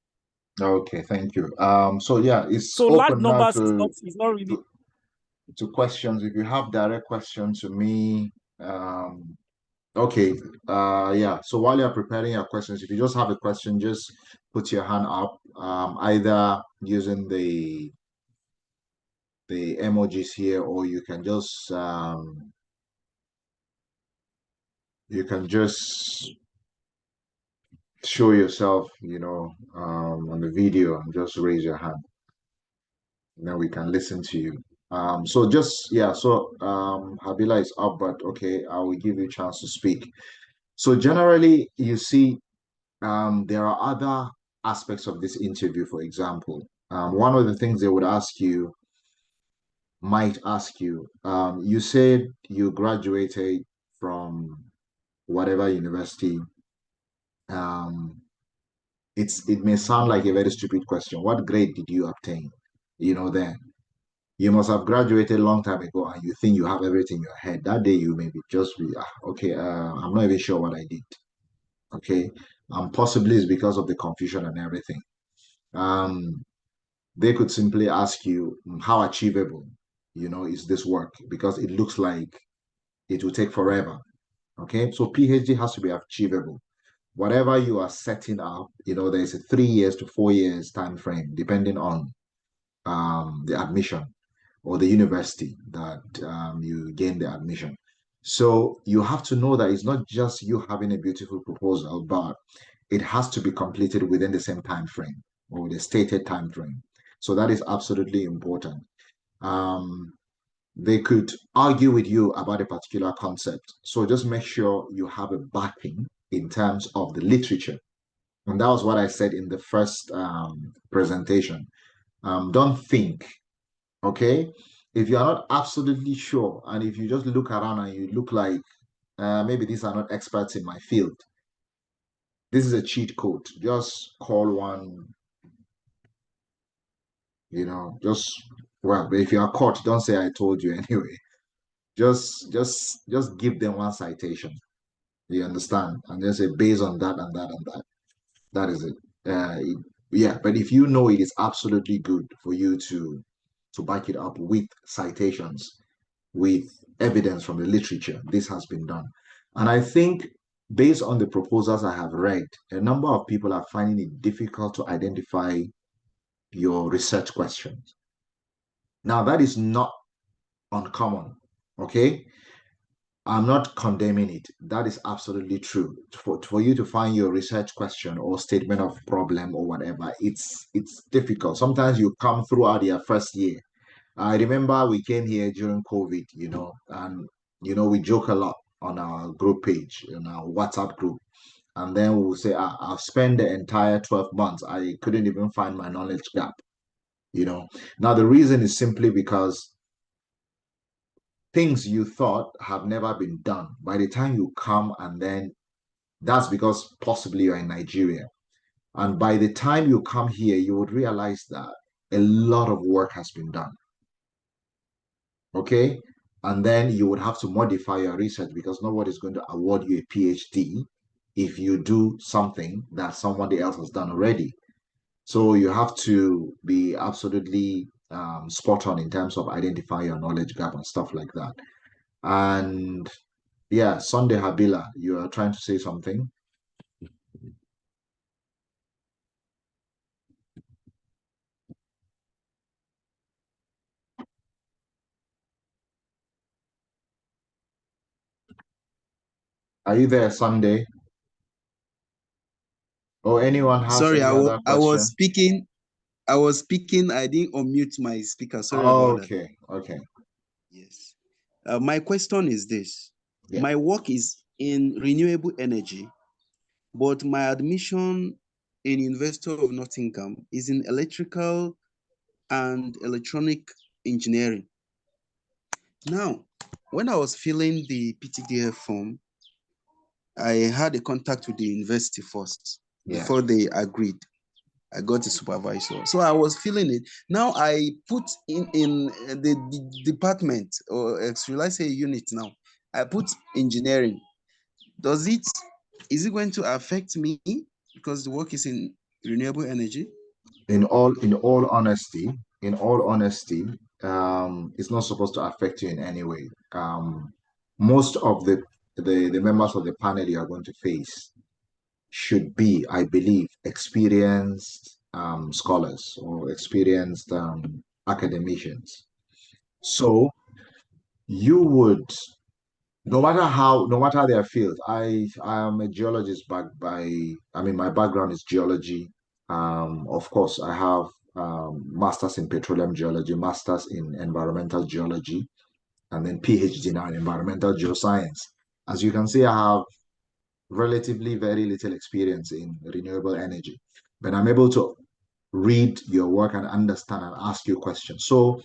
Speaker 1: Okay, thank you. So yeah, it's
Speaker 8: so large
Speaker 1: open now
Speaker 8: numbers is not really
Speaker 1: to questions. If you have direct questions to me, okay, yeah. So while you're preparing your questions, if you just have a question, just put your hand up, either using the emojis here, or you can just show yourself, on the video, and just raise your hand, and then we can listen to you. So just, yeah, so Habila is up, but okay, I will give you a chance to speak. So generally, you see, there are other aspects of this interview. For example, one of the things they would might ask you, you said you graduated from whatever university. It may sound like a very stupid question. What grade did you obtain? Then you must have graduated a long time ago, and you think you have everything in your head. That day you maybe just be, okay, I'm not even sure what I did. Okay. Possibly it's because of the confusion and everything. They could simply ask you, how achievable, is this work? Because it looks like it will take forever. Okay. So PhD has to be achievable. Whatever you are setting up, there's a 3 years to 4 years time frame, depending on the admission or the university that you gain the admission. So you have to know that it's not just you having a beautiful proposal, but it has to be completed within the same time frame or the stated time frame. So that is absolutely important. They could argue with you about a particular concept. So just make sure you have a backing in terms of the literature. And that was what I said in the first presentation. Don't think, okay? If you are not absolutely sure, and if you just look around and you look like maybe these are not experts in my field, this is a cheat code. Just call one, well, but if you are caught, don't say I told you anyway. Just give them one citation. You understand? And just say based on that and that and that. That is it. Yeah, but if you know it is absolutely good for you to back it up with citations, with evidence from the literature, this has been done. And I think based on the proposals I have read, a number of people are finding it difficult to identify your research questions. Now, that is not uncommon, okay? I'm not condemning it. That is absolutely true. For you to find your research question or statement of problem or whatever, it's difficult. Sometimes you come throughout your first year. I remember we came here during COVID, and You know, we joke a lot on our group page, in our WhatsApp group. And then we'll say, I've spent the entire 12 months. I couldn't even find my knowledge gap. You know, now the reason is simply because things you thought have never been done. By the time you come, and then that's because possibly you're in Nigeria. And by the time you come here, you would realize that a lot of work has been done. Okay. And then you would have to modify your research because nobody's going to award you a PhD if you do something that somebody else has done already. So you have to be absolutely spot on in terms of identifying your knowledge gap and stuff like that. And yeah, Sunday Habila, you are trying to say something? Are you there, Sunday? Or anyone has
Speaker 11: Sorry,
Speaker 1: any other
Speaker 11: I
Speaker 1: question?
Speaker 11: was speaking. I was speaking. I didn't unmute my speaker. Sorry about that.
Speaker 1: Okay, okay.
Speaker 11: Yes. My question is this.
Speaker 1: Yeah.
Speaker 11: My work is in renewable energy, but my admission in University of Nottingham is in electrical and electronic engineering. Now, when I was filling the PTDF form, I had a contact with the university first before they agreed. I got a supervisor. So I was feeling it. Now I put in the department, or should I say unit now? I put engineering. Is it going to affect me because the work is in renewable energy?
Speaker 1: In all honesty, it's not supposed to affect you in any way. Most of the members of the panel you are going to face should be, I believe, experienced scholars or experienced academicians. So you would, no matter their field. I am a geologist my background is geology. Of course, I have masters in petroleum geology, masters in environmental geology, and then PhD now in environmental geoscience. As you can see, I have relatively very little experience in renewable energy, but I'm able to read your work and understand and ask you questions. So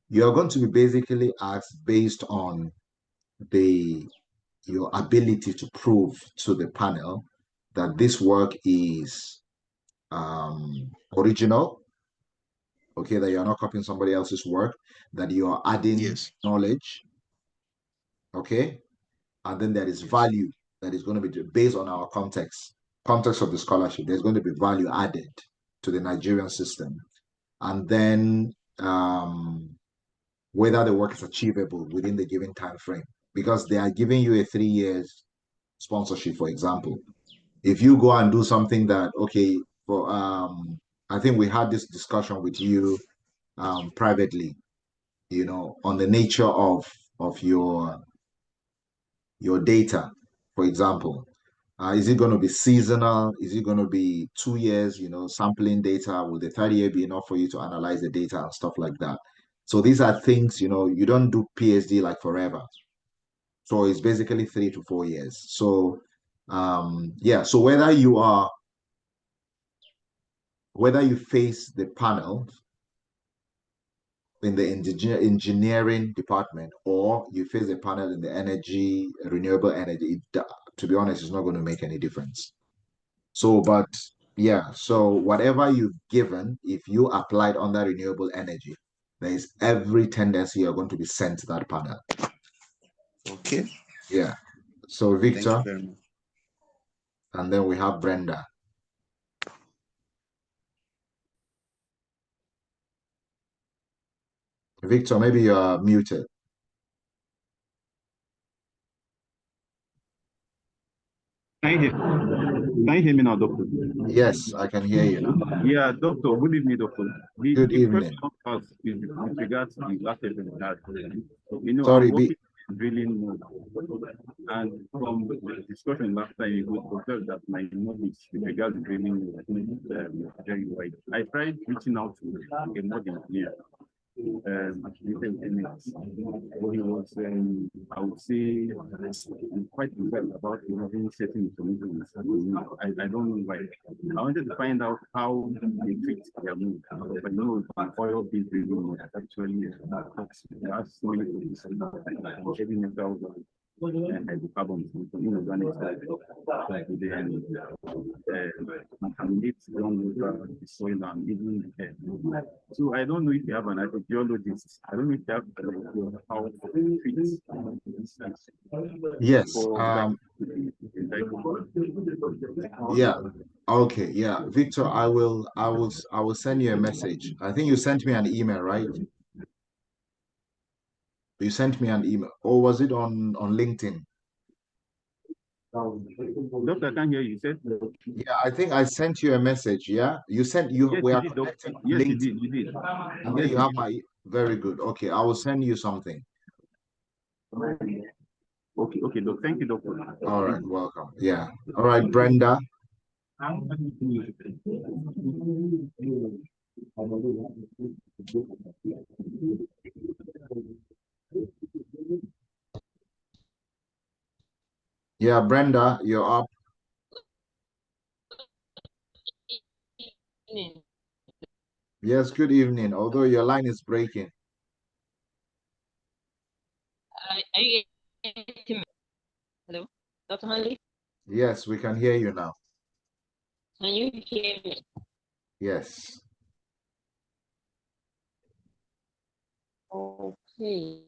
Speaker 1: you're going to be basically asked based on your ability to prove to the panel that this work is original, okay, that you're not copying somebody else's work, that you are adding knowledge, okay, and then there is value that is going to be based on our context of the scholarship. There's going to be value added to the Nigerian system, and then whether the work is achievable within the given time frame, because they are giving you a 3 years sponsorship, for example. If you go and do something that, okay, for I think we had this discussion with you privately, you know, on the nature of your data, for example. Is it going to be seasonal? Is it going to be 2 years, you know, sampling data? Will the third year be enough for you to analyze the data and stuff like that? So these are things, you know, you don't do PhD like forever. So it's basically 3 to 4 years. So yeah, so whether you face the panel in the engineering department or you face the panel in the renewable energy, to be honest, it's not going to make any difference. So, but yeah, so whatever you've given, if you applied under renewable energy, there is every tendency you're going to be sent to that panel.
Speaker 11: Okay.
Speaker 1: Yeah. So Victor,
Speaker 11: thank you very much.
Speaker 1: And then we have Brenda. Victor, maybe you're muted.
Speaker 12: Can you hear me now, Doctor?
Speaker 1: Yes, I can hear you now.
Speaker 12: Yeah, Doctor. Good evening, Doctor.
Speaker 1: Good evening.
Speaker 12: Question is with regards to the last episode. You know,
Speaker 1: Sorry,
Speaker 12: I'm working in drilling mode, and from the discussion last time, you could observe that my knowledge with regards to drilling is very wide. I tried reaching out to a mod engineer, attributed elements. But he was, I would say, quite well about having certain information. I don't know why. I wanted to find out how they treat their mood. But you know, oil-based reading actually has so many things. Heavy metals and hydrocarbons, inorganic then contaminate groundwater, the soil, and even the air. So I don't know if you have an archaeologist. I don't know if you have how to treat
Speaker 1: Yes. Yeah. Okay. Yeah. Victor, I will send you a message. I think you sent me an email, right? You sent me an email, or was it on LinkedIn?
Speaker 12: Doctor, I can't hear you. Said
Speaker 1: yeah, I think I sent you a message. Yeah, you sent you.
Speaker 12: Yes,
Speaker 1: We
Speaker 12: you
Speaker 1: are
Speaker 12: did,
Speaker 1: connected on
Speaker 12: yes,
Speaker 1: LinkedIn.
Speaker 12: you did.
Speaker 1: And then
Speaker 12: Yes,
Speaker 1: you have my very good. Okay, I will send you something.
Speaker 12: Okay, doc. Thank you, doctor.
Speaker 1: All right, welcome. Yeah. All right, Brenda. Yeah, Brenda, you're up. Yes, good evening. Although your line is breaking.
Speaker 13: Are you getting me? Hello, Dr. Hanley?
Speaker 1: Yes, we can hear you now.
Speaker 13: Can you hear me?
Speaker 1: Yes.
Speaker 13: Okay.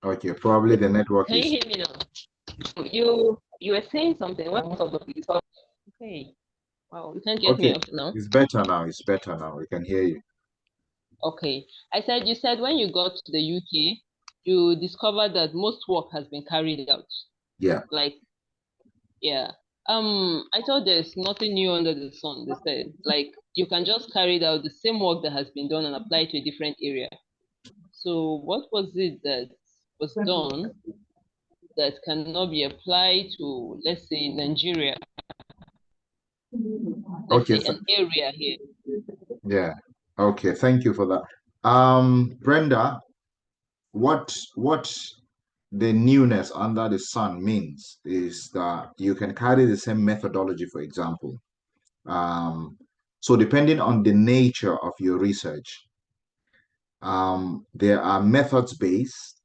Speaker 1: Okay, probably the network
Speaker 13: Can you
Speaker 1: is.
Speaker 13: hear me now? You were saying something. What of the Okay. Wow, you can't get me
Speaker 1: Okay,
Speaker 13: off now.
Speaker 1: it's better now. It's better now. We can hear you.
Speaker 13: Okay. You said when you got to the UK, you discovered that most work has been carried out.
Speaker 1: Yeah.
Speaker 13: Like, yeah. I thought there's nothing new under the sun. They said, like, you can just carry out the same work that has been done and apply it to a different area. So what was it that was done that cannot be applied to, let's say, Nigeria? Let's
Speaker 1: Okay.
Speaker 13: say an area here.
Speaker 1: Yeah. Okay. Thank you for that. Brenda, what the newness under the sun means is that you can carry the same methodology, for example. So depending on the nature of your research, there are methods based.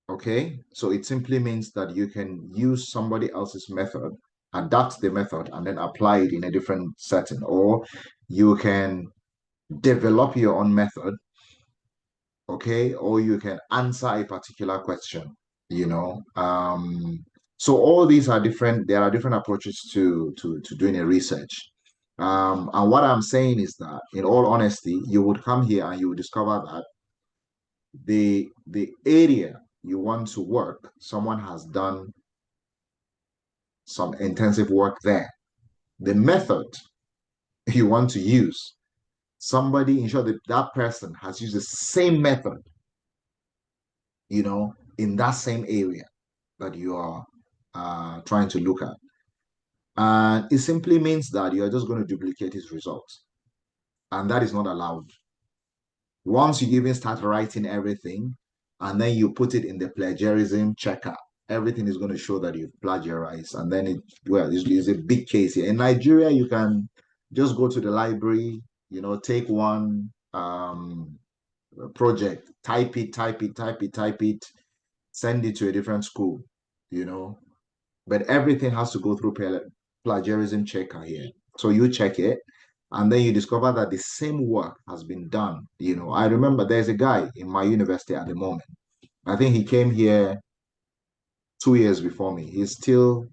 Speaker 1: Okay, so it simply means that you can use somebody else's method, adapt the method, and then apply it in a different setting, or you can develop your own method, okay, or you can answer a particular question, you know. So all these are different. There are different approaches to doing a research. And what I'm saying is that, in all honesty, you would come here and you would discover that the area you want to work, someone has done some intensive work there. The method you want to use, somebody ensure that that person has used the same method, you know, in that same area that you are trying to look at. And it simply means that you're just going to duplicate his results. And that is not allowed. Once you even start writing everything and then you put it in the plagiarism checker, everything is going to show that you've plagiarized. And then it's a big case here. In Nigeria, you can just go to the library, you know, take one project, type it, send it to a different school, you know. But everything has to go through plagiarism checker here. So you check it, and then you discover that the same work has been done. You know, I remember there's a guy in my university at the moment. I think he came here 2 years before me. He's still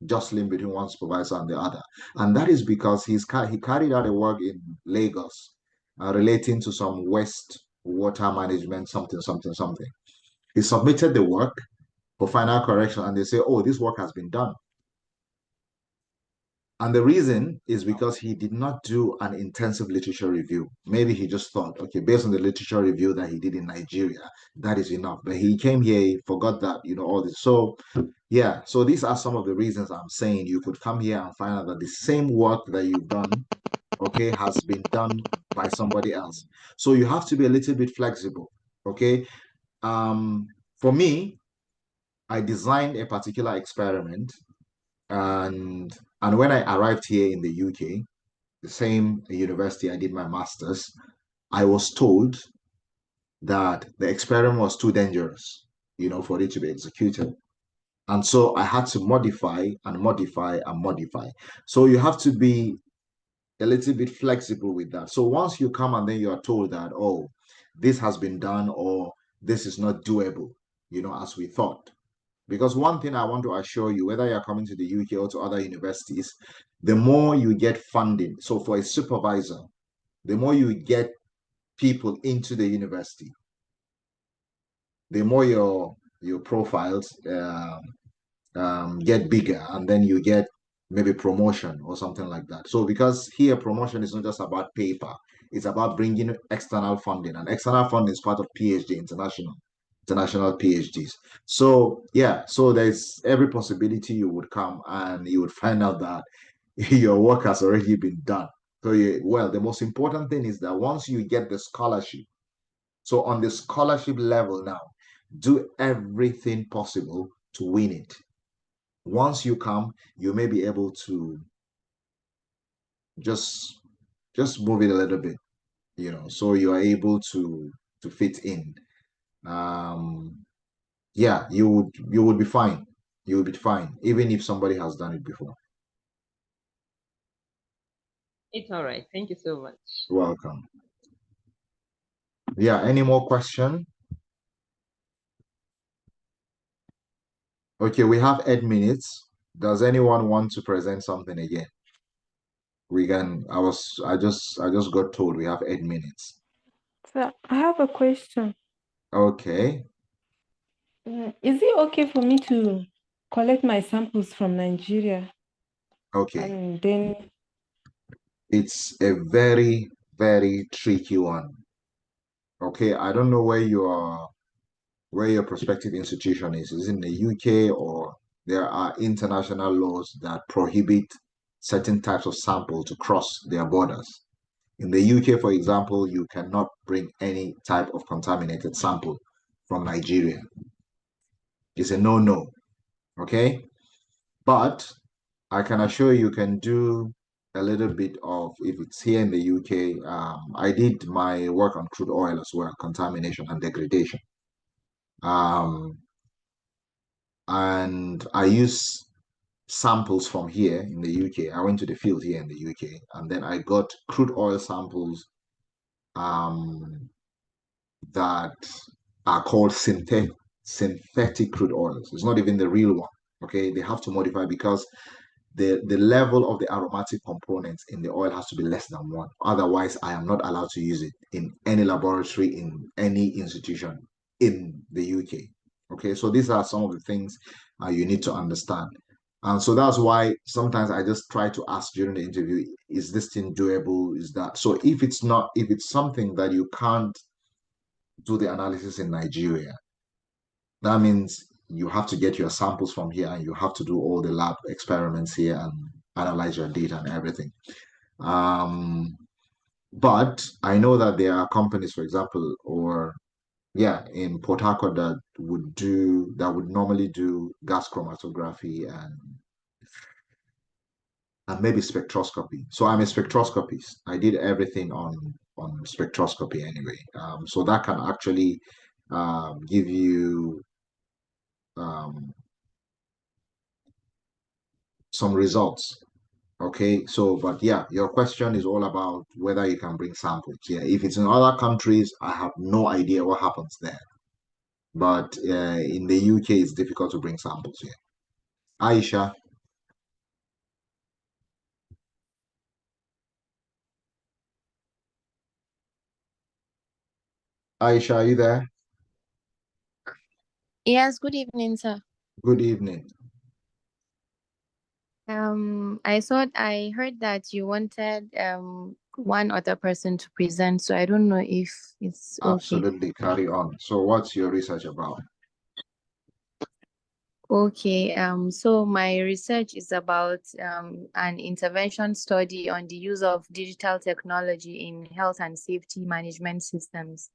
Speaker 1: jostling between one supervisor and the other. And that is because he carried out a work in Lagos relating to some waste water management, something. He submitted the work for final correction, and they say, oh, this work has been done. And the reason is because he did not do an intensive literature review. Maybe he just thought, okay, based on the literature review that he did in Nigeria, that is enough. But he came here, he forgot that, you know, all this. So yeah, so these are some of the reasons I'm saying you could come here and find out that the same work that you've done, okay, has been done by somebody else. So you have to be a little bit flexible, okay? For me, I designed a particular experiment, and when I arrived here in the UK, the same university I did my master's, I was told that the experiment was too dangerous, for it to be executed. And so I had to modify and modify and modify. So you have to be a little bit flexible with that. So once you come and then you are told that, oh, this has been done or this is not doable, as we thought. Because one thing I want to assure you, whether you're coming to the UK or to other universities, the more you get funding, so for a supervisor, the more you get people into the university, the more your profiles get bigger, and then you get maybe promotion or something like that. So because here promotion is not just about paper, it's about bringing external funding, and external funding is part of PhD, international PhDs. So yeah, so there's every possibility you would come and you would find out that your work has already been done. So well, the most important thing is that once you get the scholarship, so on the scholarship level now, do everything possible to win it. Once you come, you may be able to just move it a little bit, so you are able to fit in. Yeah, you would be fine. You will be fine, even if somebody has done it before.
Speaker 13: It's all right. Thank you so much.
Speaker 1: Welcome. Yeah, any more question? Okay, we have 8 minutes. Does anyone want to present something again? We can. I just got told we have 8 minutes.
Speaker 4: So I have a question.
Speaker 1: Okay.
Speaker 4: Is it okay for me to collect my samples from Nigeria?
Speaker 1: Okay.
Speaker 4: And then
Speaker 1: It's a very, very tricky one. Okay, I don't know where your prospective institution is. Is it in the UK, or there are international laws that prohibit certain types of sample to cross their borders? In the UK, for example, you cannot bring any type of contaminated sample from Nigeria. It's a no-no, okay? But I can assure you can do a little bit of, if it's here in the UK, I did my work on crude oil as well, contamination and degradation. And I use samples from here in the UK. I went to the field here in the UK, and then I got crude oil samples that are called synthetic crude oils. It's not even the real one. Okay, they have to modify because the level of the aromatic components in the oil has to be less than 1. Otherwise, I am not allowed to use it in any laboratory, in any institution in the UK. Okay, so these are some of the things you need to understand. And so that's why sometimes I just try to ask during the interview, is this thing doable? Is that so? If it's not, if it's something that you can't do the analysis in Nigeria, that means you have to get your samples from here and you have to do all the lab experiments here and analyze your data and everything. But I know that there are companies, for example, in Port Harcourt that would normally do gas chromatography and maybe spectroscopy. So I'm a spectroscopist. I did everything on spectroscopy anyway. So that can actually give you some results. Okay, so but yeah, your question is all about whether you can bring samples. Yeah, if it's in other countries, I have no idea what happens there. But in the UK, it's difficult to bring samples here. Aisha. Aisha, are you there?
Speaker 14: Yes, good evening, sir.
Speaker 1: Good evening.
Speaker 14: I heard that you wanted one other person to present, so I don't know if it's okay.
Speaker 1: Absolutely, carry on. So what's your research about?
Speaker 14: Okay, so my research is about an intervention study on the use of digital technology in health and safety management systems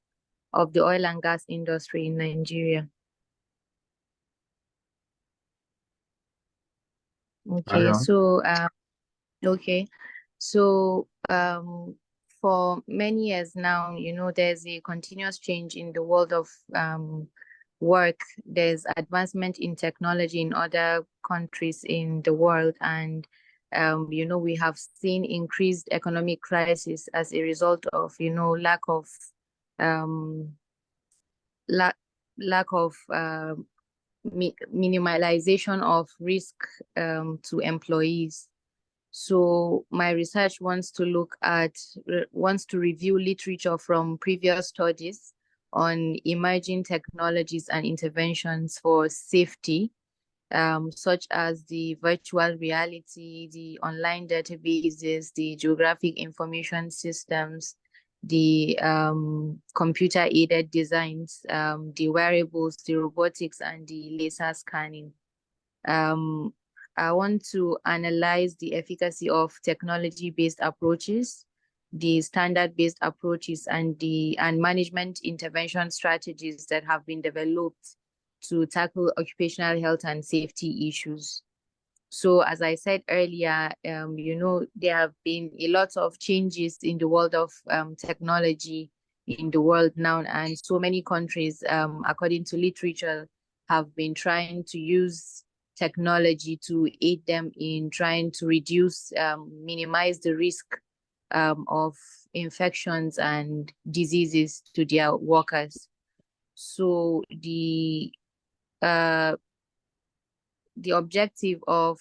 Speaker 14: of the oil and gas industry in Nigeria.
Speaker 1: Carry
Speaker 14: Okay,
Speaker 1: on.
Speaker 14: so for many years now, there's a continuous change in the world of work. There's advancement in technology in other countries in the world, and we have seen increased economic crisis as a result of lack of um lack lack of minimalization of risk to employees. So my research wants to review literature from previous studies on emerging technologies and interventions for safety, such as the virtual reality, the online databases, the geographic information systems, the computer-aided designs, the wearables, the robotics, and the laser scanning. I want to analyze the efficacy of technology-based approaches, the standard-based approaches, and management intervention strategies that have been developed to tackle occupational health and safety issues. So as I said earlier, there have been a lot of changes in the world of technology in the world now, and so many countries, according to literature, have been trying to use technology to aid them in trying to minimize the risk of infections and diseases to their workers. So the objective of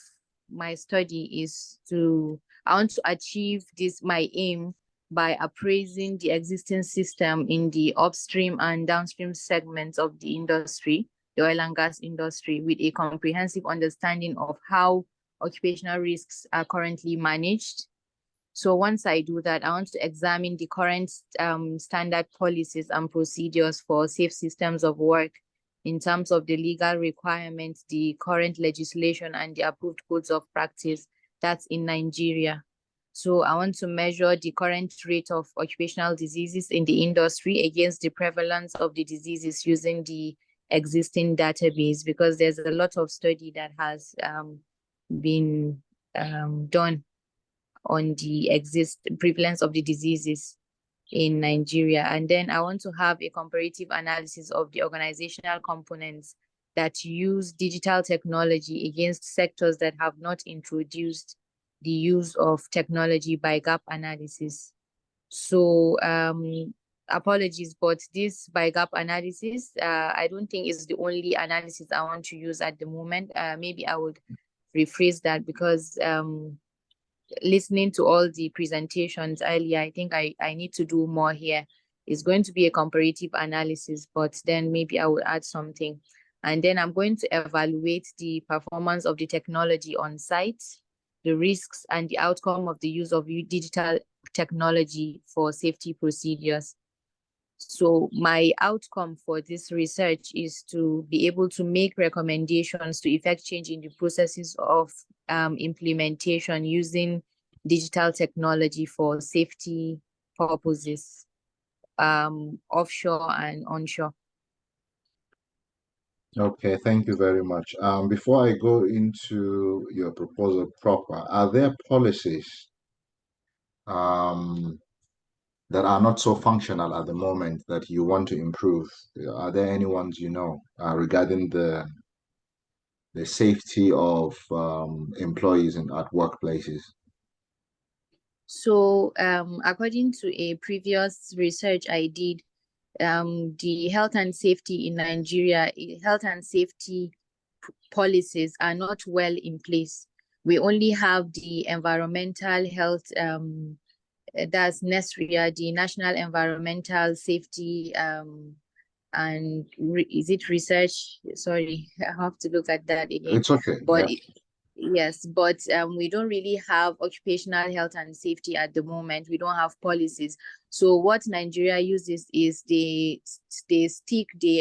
Speaker 14: my study is I want to achieve my aim by appraising the existing system in the upstream and downstream segments of the industry, the oil and gas industry, with a comprehensive understanding of how occupational risks are currently managed. So once I do that, I want to examine the current standard policies and procedures for safe systems of work in terms of the legal requirements, the current legislation, and the approved codes of practice that's in Nigeria. So I want to measure the current rate of occupational diseases in the industry against the prevalence of the diseases using the existing database, because there's a lot of study that has been done on the prevalence of the diseases in Nigeria. And then I want to have a comparative analysis of the organizational components that use digital technology against sectors that have not introduced the use of technology by gap analysis. So apologies, but this by gap analysis, I don't think is the only analysis I want to use at the moment. Maybe I would rephrase that, because listening to all the presentations earlier, I think I need to do more here. It's going to be a comparative analysis, but then maybe I will add something. And then I'm going to evaluate the performance of the technology on site, the risks and the outcome of the use of digital technology for safety procedures. So my outcome for this research is to be able to make recommendations to effect change in the processes of implementation using digital technology for safety purposes, offshore and onshore.
Speaker 1: Okay, thank you very much. Before I go into your proposal proper, are there policies that are not so functional at the moment that you want to improve? Are there any ones regarding the safety of employees at workplaces?
Speaker 14: So according to a previous research I did, the health and safety in Nigeria, health and safety policies are not well in place. We only have the environmental health, that's NESRIA, the National Environmental Safety, and is it research? Sorry, I have to look at that again.
Speaker 1: It's okay.
Speaker 14: But
Speaker 1: Yeah.
Speaker 14: Yes, but we don't really have occupational health and safety at the moment. We don't have policies. So what Nigeria uses is they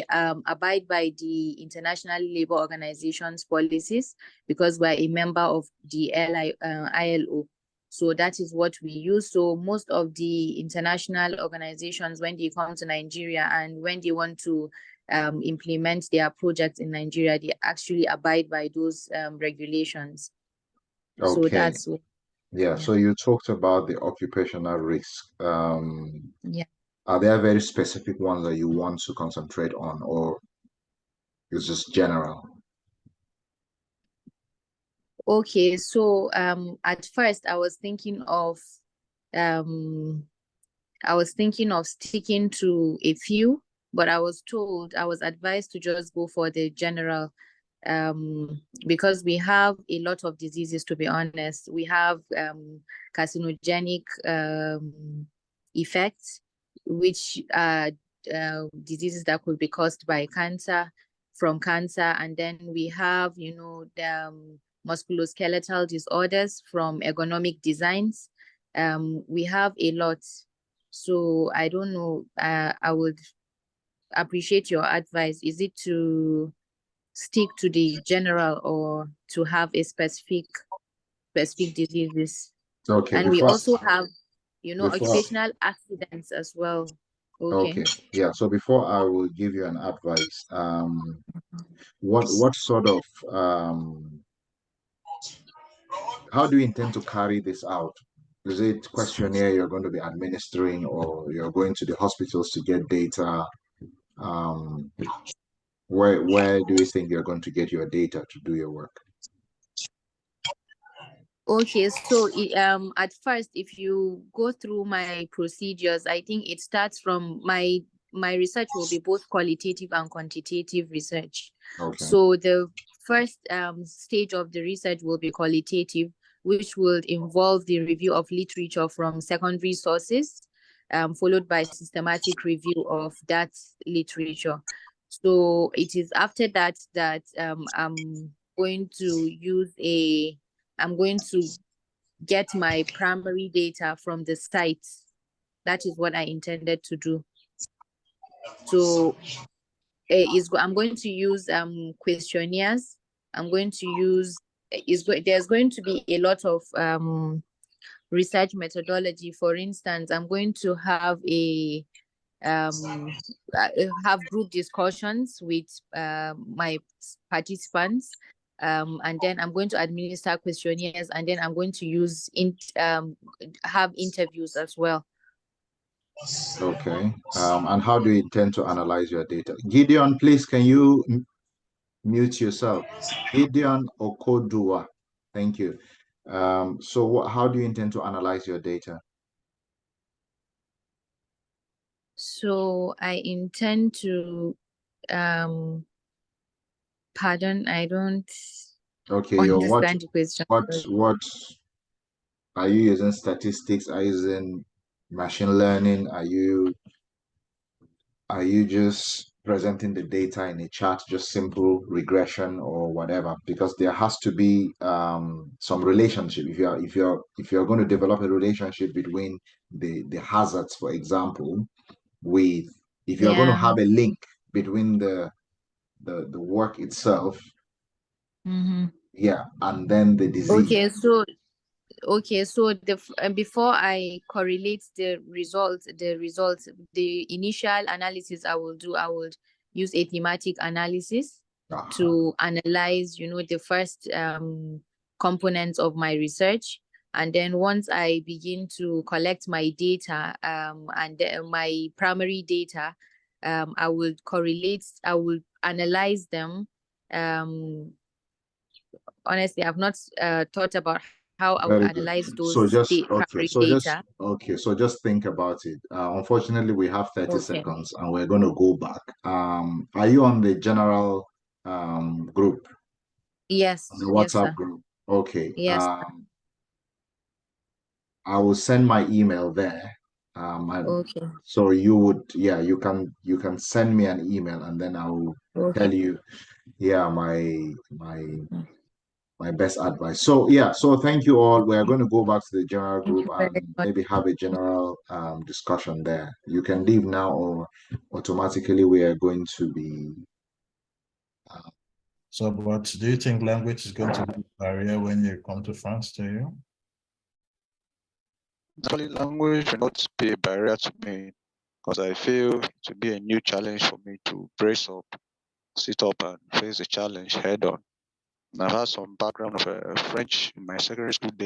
Speaker 14: abide by the International Labour Organization's policies because we're a member of the ILO. So that is what we use. So most of the international organizations, when they come to Nigeria and when they want to implement their projects in Nigeria, they actually abide by those regulations. So
Speaker 1: Okay.
Speaker 14: that's what,
Speaker 1: Yeah. So you talked about the occupational risk.
Speaker 14: yeah.
Speaker 1: Are there very specific ones that you want to concentrate on, or is just general?
Speaker 14: Okay, so at first I was thinking of sticking to a few, but I was advised to just go for the general, because we have a lot of diseases, to be honest. We have carcinogenic effects, which are diseases that could be caused by cancer, and then we have, the musculoskeletal disorders from ergonomic designs. We have a lot. So I don't know. I would appreciate your advice. Is it to stick to the general or to have a specific diseases?
Speaker 1: Okay.
Speaker 14: And we also have,
Speaker 1: before
Speaker 14: occupational accidents as well. Okay.
Speaker 1: Okay. Yeah. So before I will give you an advice, what sort of how do you intend to carry this out? Is it questionnaire you're going to be administering, or you're going to the hospitals to get data? Um, where do you think you're going to get your data to do your work?
Speaker 14: Okay, so at first, if you go through my procedures, I think it starts from my research will be both qualitative and quantitative research.
Speaker 1: Okay.
Speaker 14: So the first stage of the research will be qualitative, which will involve the review of literature from secondary sources, followed by systematic review of that literature. So it is after that that I'm going to get my primary data from the site. That is what I intended to do. So I'm going to use questionnaires. I'm going to use there's going to be a lot of research methodology. For instance, I'm going to have have group discussions with my participants, and then I'm going to administer questionnaires, and then I'm going to have interviews as well.
Speaker 1: Okay. And how do you intend to analyze your data? Gideon, please, can you mute yourself? Gideon Okodua. Thank you. So how do you intend to analyze your data?
Speaker 14: So I intend to, pardon, I don't understand the question.
Speaker 1: What are you using? Statistics? Are you using machine learning? Are you just presenting the data in a chart, just simple regression or whatever? Because there has to be some relationship. If you're going to develop a relationship between the hazards, for example, if you're going to have a link between the work itself, yeah, and then the disease.
Speaker 14: Okay, so before I correlate the results, the initial analysis I will use a thematic analysis to analyze, the first components of my research. And then once I begin to collect my data, and my primary data, I will analyze them. Honestly, I've not thought about how I would analyze those primary data.
Speaker 1: So just think about it. Unfortunately, we have 30 seconds and we're going to go back. Are you on the general group?
Speaker 14: Yes.
Speaker 1: The WhatsApp group. Okay.
Speaker 14: Yes.
Speaker 1: I will send my email there. So you can send me an email, and then I will tell you, my best advice. So yeah, so thank you all. We are going to go back to the general
Speaker 14: Thank
Speaker 1: group
Speaker 14: you very
Speaker 1: and
Speaker 14: much.
Speaker 1: maybe have a general discussion there. You can leave now, or automatically we are going to be.
Speaker 15: So, but do you think language is going to be a barrier when you come to France, do you?
Speaker 16: Actually, language will not be a barrier to me because I feel it will be a new challenge for me to brace up, sit up, and face the challenge head on. I've had some background of French in my secondary school days.